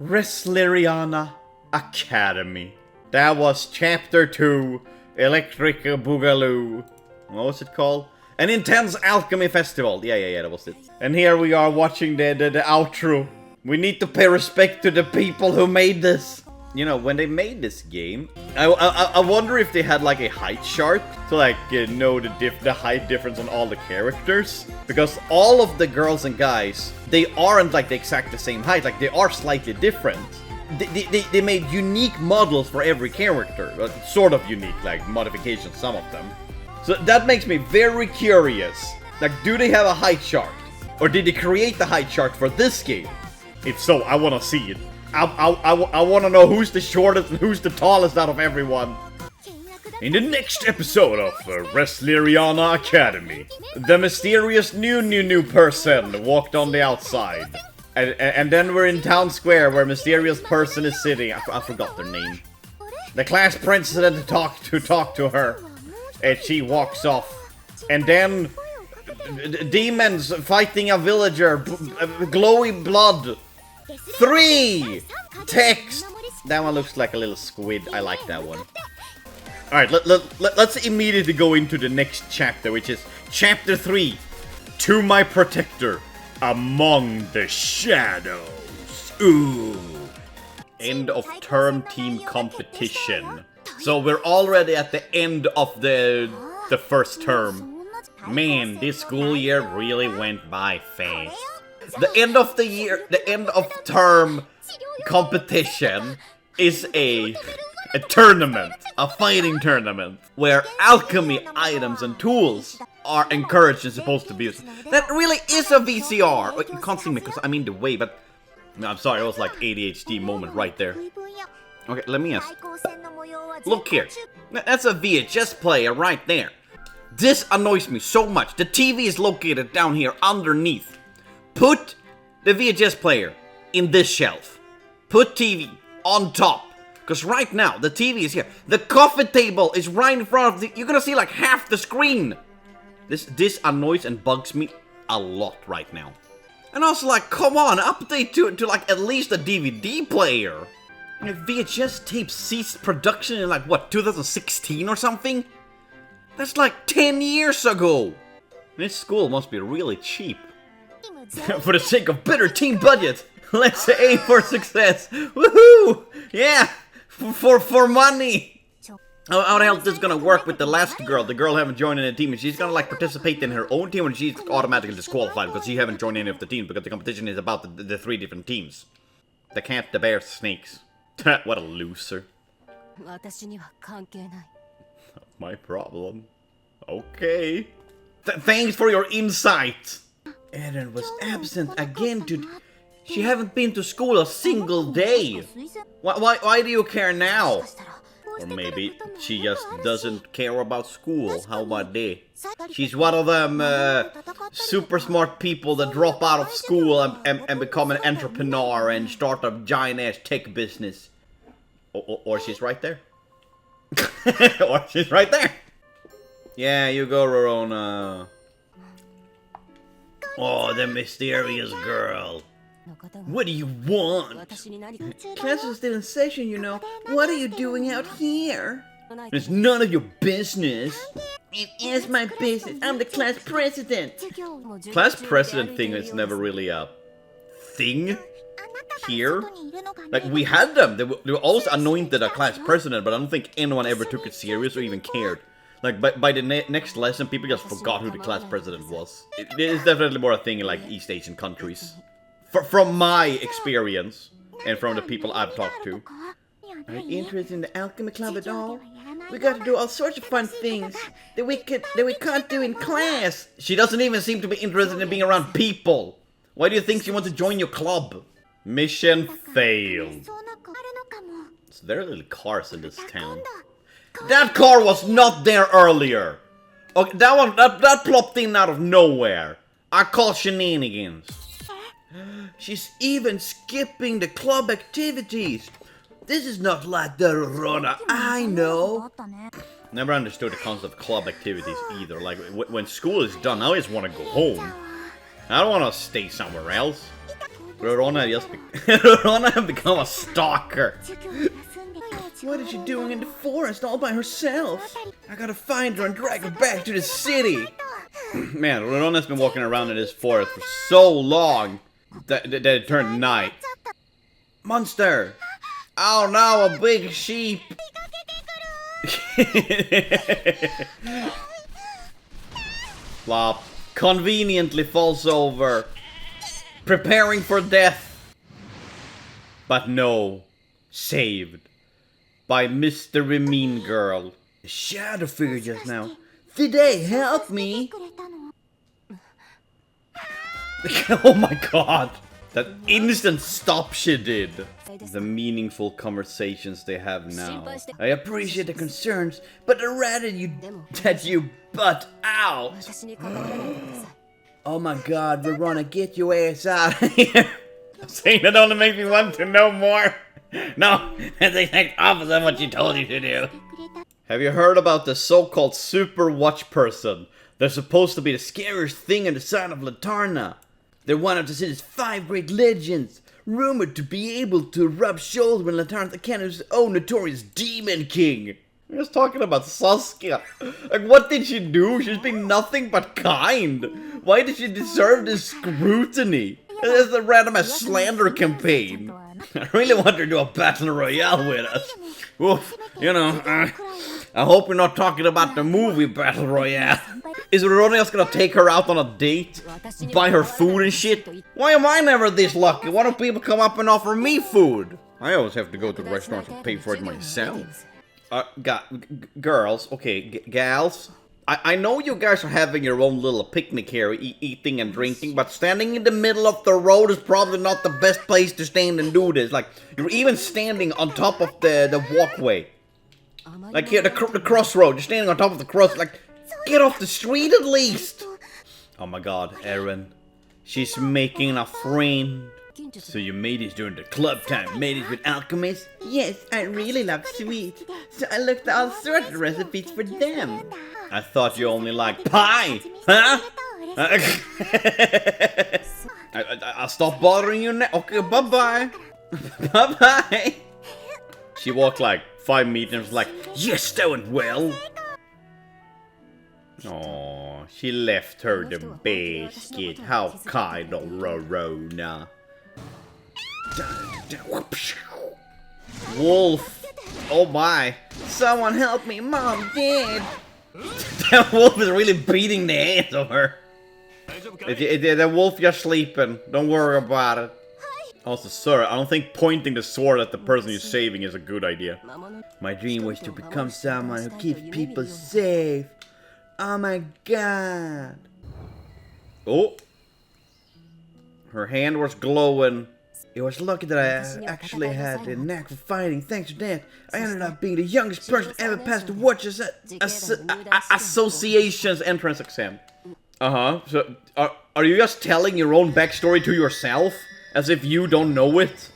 Resleriana Academy. That was chapter 2, Electric Boogaloo. What was it called? An intense alchemy festival. Yeah, that was it. And here we are watching the outro. We need to pay respect to the people who made this. you know, when they made this game, I wonder if they had like a height chart to like know the height difference on all the characters, because all of the girls and guys, they aren't like the exact same height, like they are slightly different. They made unique models for every character, sort of unique, like modifications, some of them. So that makes me very curious. Like, do they have a height chart? Or did they create the height chart for this game? If so, I want to see it. I want to know who's the shortest and who's the tallest out of everyone. In the next episode of Resleriana Academy, the mysterious new person walked on the outside. And then we're in town square where a mysterious person is sitting. I forgot their name. The class president talk to her. And she walks off. And then demons fighting a villager. Glowy blood. 3! Text! That one looks like a little squid. I like that one. Alright, let's immediately go into the next chapter, which is Chapter 3. To my protector, among the shadows. Ooh. End of term team competition. So we're already at the end of the first term. Man, this school year really went by fast. The end of the year, the end of term competition is a tournament, a fighting tournament, where alchemy items and tools are encouraged and supposed to be used. That really is a VCR. You can't see me because I'm in the way, but I'm sorry, it was like ADHD moment right there. Okay, let me ask. Look here, that's a VHS player right there. This annoys me so much. The TV is located down here underneath. Put the VHS player in this shelf. Put TV on top. Because right now, the TV is here. The coffee table is right in front of the... You're gonna see like half the screen. This annoys and bugs me a lot right now. And also like, come on, update to like at least a DVD player. Like VHS tape ceased production in like, what, 2016 or something? That's like 10 years ago. This school must be really cheap. For the sake of better team budget, let's aim for success. Woohoo! Yeah, for money. How the hell is this gonna work with the last girl? The girl haven't joined in a team, and she's gonna like participate in her own team, and she's automatically disqualified because she haven't joined any of the teams because the competition is about the 3 different teams. The cat, the bear, the snakes. What a loser. My problem. Okay. Thanks for your insight. Eren was absent again She haven't been to school a single day. Why do you care now? Or maybe she just doesn't care about school. How about that? She's one of them super smart people that drop out of school and become an entrepreneur and start a giant ass tech business. Or she's right there. Or she's right there. Yeah, you go, Rorona. Oh, the mysterious girl. What do you want? Class is still in session, you know. What are you doing out here? It's none of your business. It is my business. I'm the class president. Class president thing is never really a thing here. Like, we had them. They were always anointed a class president, but I don't think anyone ever took it serious or even cared. Like, by the next lesson, people just forgot who the class president was. It is definitely more a thing in, like, East Asian countries. From my experience, and from the people I've talked to. Are you interested in the alchemy club at all? We got to do all sorts of fun things that we can't do in class. She doesn't even seem to be interested in being around people. Why do you think she wants to join your club? Mission failed. So there are little cars in this town. That car was not there earlier. Okay, that plopped in out of nowhere. I call shenanigans. She's even skipping the club activities. This is not like the Rorona I know. Never understood the concept of club activities either. Like, when school is done, I just want to go home. I don't want to stay somewhere else. Rorona have become a stalker. What is she doing in the forest all by herself? I gotta find her and drag her back to the city. Man, Rorona's been walking around in this forest for so long that it turned night. Monster! Oh no, a big sheep! Flop conveniently falls over, preparing for death. But no, saved by Mystery Mean Girl. A shadow figure just now. Did they help me? Oh my god! That instant stop she did. The meaningful conversations they have now. I appreciate the concerns, but I'd rather that you butt out. Oh my god, Verona, get your ass out of here. Saying that only makes me want to know more. No, that's the exact opposite of what she told you to do. Have you heard about the so-called super watch person? They're supposed to be the scariest thing in the sign of Lantarna. They're one of the city's 5 great legends, rumored to be able to rub shoulders with Lantarna Academy's own notorious Demon King. We're just talking about Saskia. Like, what did she do? She's been nothing but kind. Why did she deserve this scrutiny? It's a random slander campaign. I really want her to do a battle royale with us. Oof, you know, I hope we're not talking about the movie battle royale. Is Verona just gonna take her out on a date? Buy her food and shit? Why am I never this lucky? Why don't people come up and offer me food? I always have to go to the restaurant and pay for it myself. Girls, okay, gals. I know you guys are having your own little picnic here, eating and drinking, but standing in the middle of the road is probably not the best place to stand and do this. Like, you're even standing on top of the walkway. Like here, the crossroad, you're standing on top of the cross, like, get off the street at least! Oh my god, Erin. She's making a friend. So you made it during the club time, made it with alchemists? Yes, I really love sweets, so I looked at all sorts of recipes for them. I thought you only liked pie, huh? I'll stop bothering you now. Okay, bye-bye. Bye-bye. She walked like 5 meters like, yes, that went well. Oh, she left her the basket. How kind of Verona. Wolf. Oh my. Someone help me, Mom dead. That wolf is really beating the hands of her. The wolf just sleeping. Don't worry about it. Also, sir, I don't think pointing the sword at the person you're saving is a good idea. My dream was to become someone who keeps people safe. Oh my god. Oh. Her hand was glowing. It was lucky that I actually had a knack for fighting. Thanks to that, I ended up being the youngest person to ever pass the Watchers Association's entrance exam. So, are you just telling your own backstory to yourself? As if you don't know it?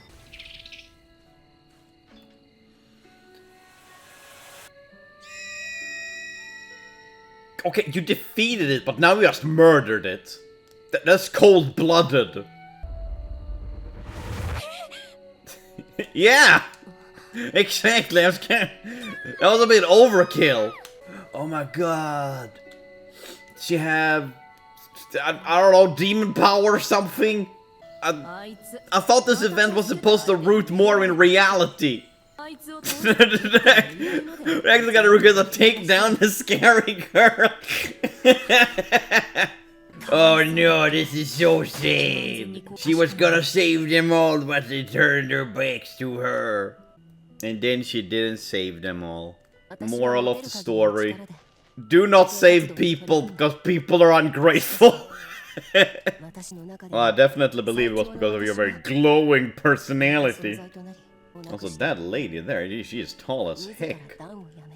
Okay, you defeated it, but now you just murdered it. That's cold-blooded. Yeah! Exactly, that was a bit overkill. Oh my god. She have... I don't know, demon power or something? I thought this event was supposed to root more in reality. We're actually gonna take down the scary girl. Oh no, this is so sad. She was gonna save them all, but they turned their backs to her. And then she didn't save them all. Moral of the story. Do not save people, because people are ungrateful. Well, I definitely believe it was because of your very glowing personality. Also, that lady there, she is tall as heck.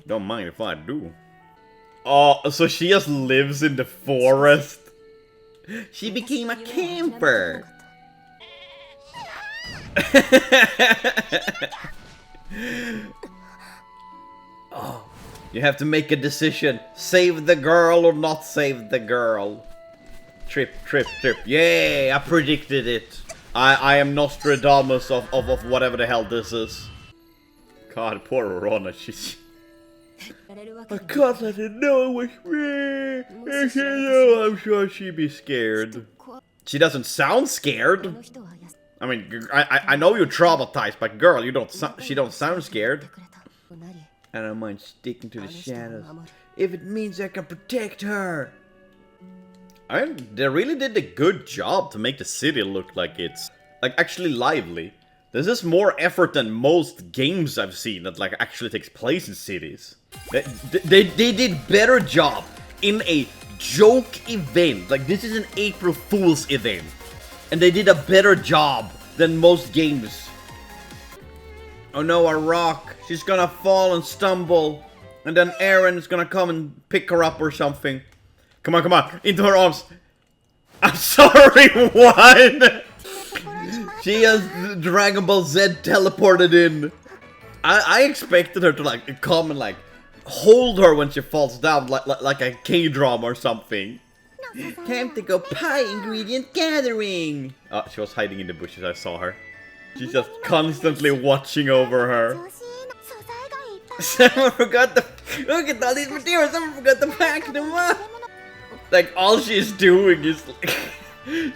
Don't mind if I do. Oh, so she just lives in the forest? She became a camper! Oh, you have to make a decision. Save the girl or not save the girl. Trip. Yay, I predicted it. I am Nostradamus of whatever the hell this is. God, poor Verona, she's... I can't let her know it was me. I'm sure she'd be scared. She doesn't sound scared. I mean, I know you're traumatized, but girl, she don't sound scared. I don't mind sticking to the shadows if it means I can protect her. I mean, they really did a good job to make the city look like it's like actually lively. This is more effort than most games I've seen that like actually takes place in cities. They did better job in a joke event. Like this is an April Fool's event, and they did a better job than most games. Oh no, a rock. She's gonna fall and stumble, and then Aaron is gonna come and pick her up or something. Come on, come on, into her arms. I'm sorry, what? She has Dragon Ball Z teleported in. I expected her to like come and like hold her when she falls down, like a K-drama or something. Time to go pie ingredient gathering. Oh, she was hiding in the bushes. I saw her. She's just constantly watching over her. Someone forgot to look at all these materials. Someone forgot to pack them up. Like all she's doing is like,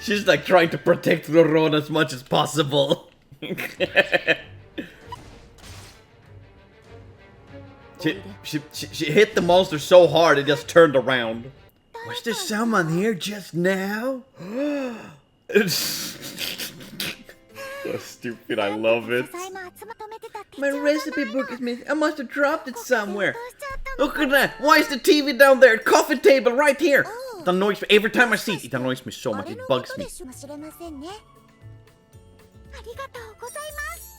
she's like trying to protect Roron as much as possible. She hit the monster so hard it just turned around. Was there someone here just now? So stupid, I love it. My recipe book is missing. I must have dropped it somewhere. Look at that! Why is the TV down there? Coffee table right here! It annoys me. Every time I see it, it annoys me so much. It bugs me.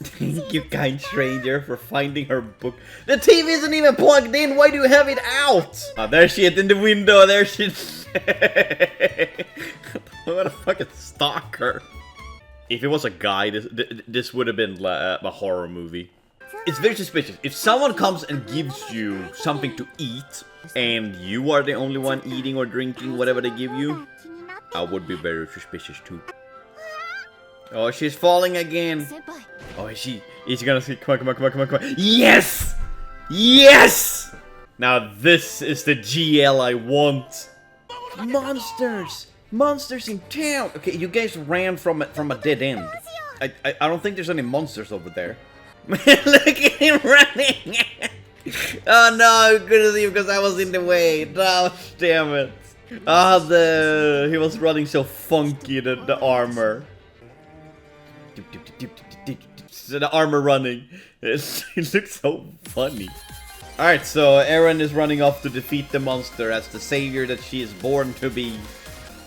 Thank you, kind stranger, for finding her book. The TV isn't even plugged in. Why do you have it out? Oh, there she is in the window. There she is. What a fucking stalker. If it was a guy, this would have been a horror movie. It's very suspicious. If someone comes and gives you something to eat, and you are the only one eating or drinking whatever they give you, I would be very suspicious too. Oh, she's falling again. Oh, is she gonna see? Come on. Yes! Yes! Now this is the GL I want. Monsters! Monsters in town! Okay, you guys ran from a dead end. I don't think there's any monsters over there. Look at him running! Oh no, I couldn't see because I was in the way. Oh, damn it. Ah, he was running so funky, the armor. The armor running. It looks so funny. Alright, so Aaron is running off to defeat the monster as the savior that she is born to be.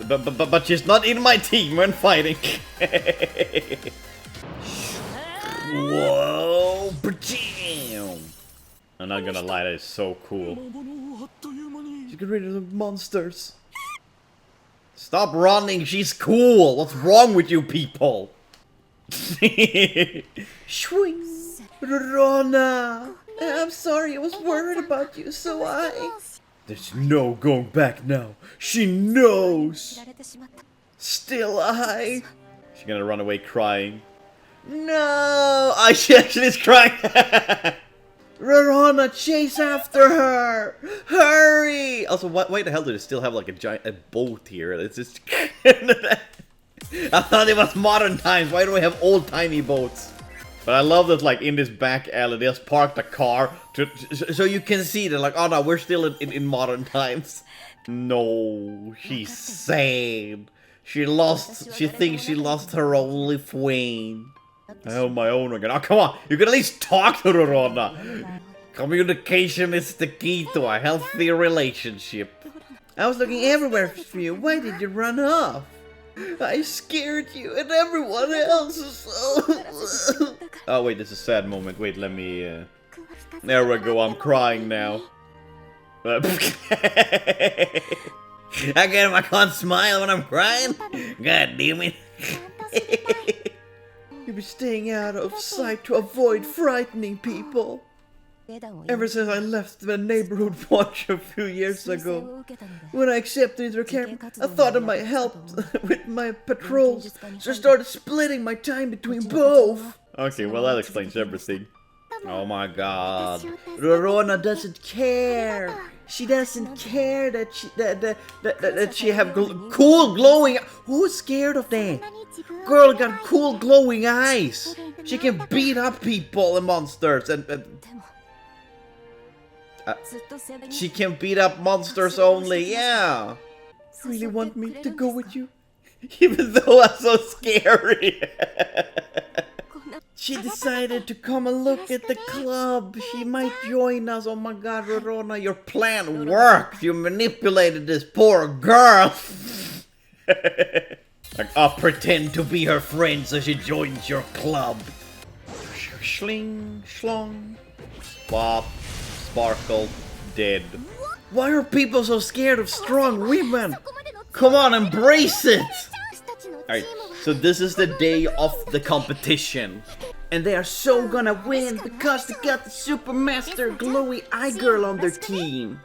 But she's not in my team when fighting. Whoa! Bam! I'm not gonna lie, that is so cool. She get rid of the monsters. Stop running, she's cool! What's wrong with you people? Swing! Rona! I'm sorry, I was worried about you, so I... There's no going back now. She knows! Still I... She's gonna run away crying. No! She actually is crying! Rona, chase after her! Hurry! Also, why the hell do they still have like a boat here? It's just... I thought it was modern times. Why do we have old-timey boats? But I love that, like, in this back alley, they just parked a car so you can see that, like, oh no, we're still in modern times. No, she's sad. She thinks she lost her only flame. I own my own again. Oh, come on, you can at least talk to Rona. Communication is the key to a healthy relationship. I was looking everywhere for you. Why did you run off? I scared you and everyone else. Oh wait, this is a sad moment. Wait, let me... There we go, I'm crying now. Again, I can't smile when I'm crying. God damn it. You'll be staying out of sight to avoid frightening people. Ever since I left the neighborhood watch a few years ago, when I accepted their care, I thought it might help with my patrols, so I started splitting my time between both. Okay, well that explains everything. Oh my god. Rorona doesn't care. She doesn't care that she have cool glowing. Who's scared of that? Girl got cool glowing eyes. She can beat up people and monsters and she can beat up monsters only. Yeah. You really want me to go with you? Even though I'm so scary. She decided to come and look at the club. She might join us. Oh my god, Rorona, your plan worked. You manipulated this poor girl. Like, I'll pretend to be her friend so she joins your club. Schling, schlong. Bop, sparkle, dead. Why are people so scared of strong women? Come on, embrace it! Alright, so this is the day of the competition. And they are so gonna win because they got the Super Master Glowy Eye Girl on their team.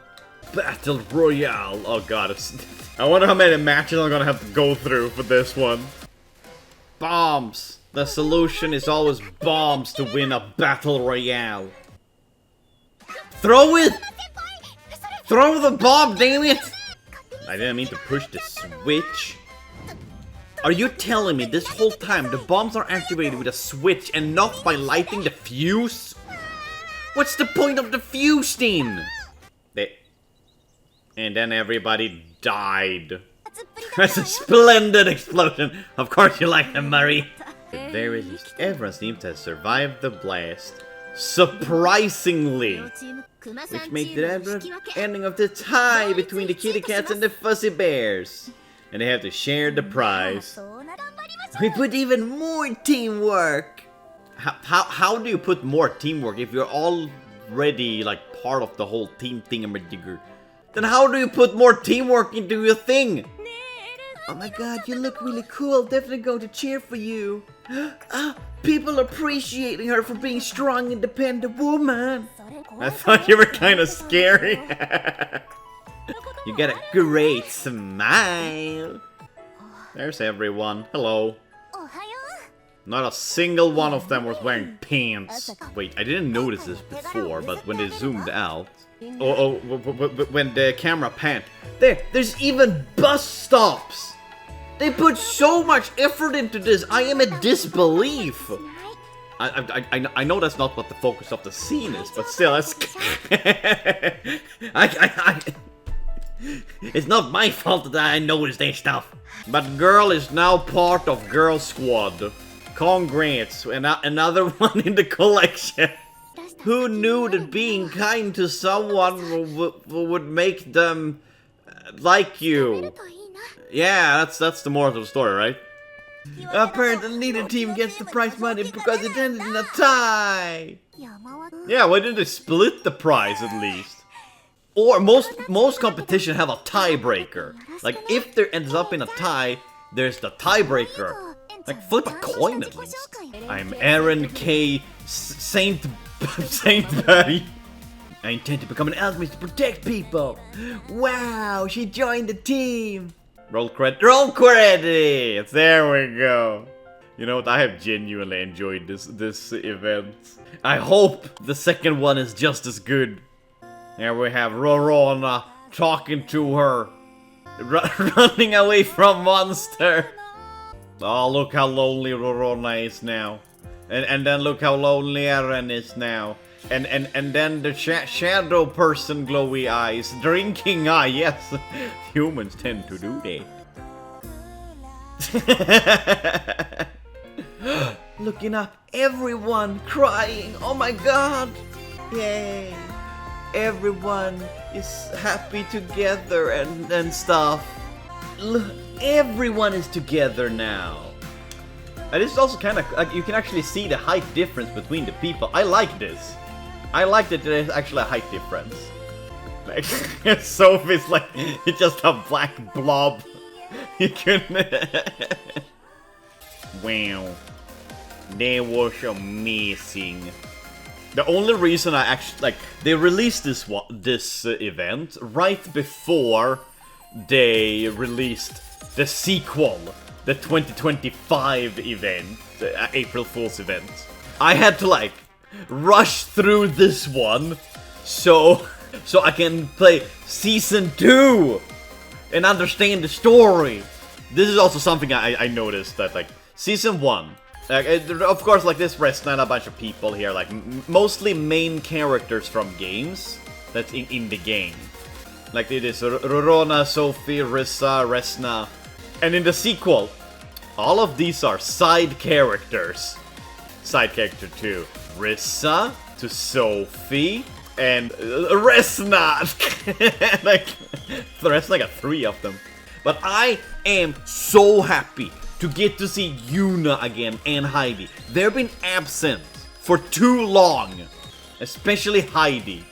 Battle Royale. Oh god, I wonder how many matches I'm gonna have to go through for this one. Bombs. The solution is always bombs to win a Battle Royale. Throw it! Throw the bomb, damn it! I didn't mean to push the switch. Are you telling me this whole time the bombs are activated with a switch and not by lighting the fuse? What's the point of the fuse then? And then everybody died. That's a splendid explosion. Of course you like them, Murray. At very least, everyone seems to have survived the blast. Surprisingly. Which made the ending of the tie between the kitty cats and the fuzzy bears. And they have to share the prize. We put even more teamwork. How do you put more teamwork if you're already like part of the whole team thingamajigger? Then how do you put more teamwork into your thing? Oh my god, you look really cool. Definitely going to cheer for you. People appreciating her for being strong, independent woman. I thought you were kind of scary. You got a great smile. There's everyone. Hello. Not a single one of them was wearing pants. Wait, I didn't notice this before, but when they zoomed out... when the camera panned... There's even bus stops! They put so much effort into this, I am in disbelief! I know that's not what the focus of the scene is, but still, that's... It's not my fault that I noticed their stuff. But girl is now part of Girl Squad. Congrats, another one in the collection. Who knew that being kind to someone would make them like you? Yeah, that's the moral of the story, right? Apparently, the leader team gets the prize money because it ended in a tie. Yeah, why didn't they split the prize at least? Or most competition have a tiebreaker. Like if there ends up in a tie, there's the tiebreaker. Like flip a coin at least. I'm Aaron K. Saintberry. I intend to become an alchemist to protect people. Wow, she joined the team. Roll credits! There we go. You know what? I have genuinely enjoyed this event. I hope the second one is just as good. Here we have Rorona talking to her, running away from monster. Oh, look how lonely Rorona is now, and then look how lonely Eren is now, and then the shadow person, glowy eyes, drinking eye. Yes, humans tend to do that. Looking up, everyone crying. Oh my god! Yay! Everyone is happy together and stuff. Look, everyone is together now. And this is also kind of like you can actually see the height difference between the people. I like this. I like that there's actually a height difference. Like Sophie's like it's just a black blob. You can. Wow, that was amazing. The only reason I actually like they released this event right before they released the sequel, the 2025 event, the April Fool's event. I had to like rush through this one so I can play season 2 and understand the story. This is also something I noticed that like season 1, of course, like this Resna and a bunch of people here, like mostly main characters from games that's in the game. Like it is Rorona, Sophie, Rissa, Resna, and in the sequel, all of these are side characters. Side character to Rissa, to Sophie, and Resna. Like Resna got 3 of them. But I am so happy to get to see Yuna again and Heidi. They've been absent for too long, especially Heidi.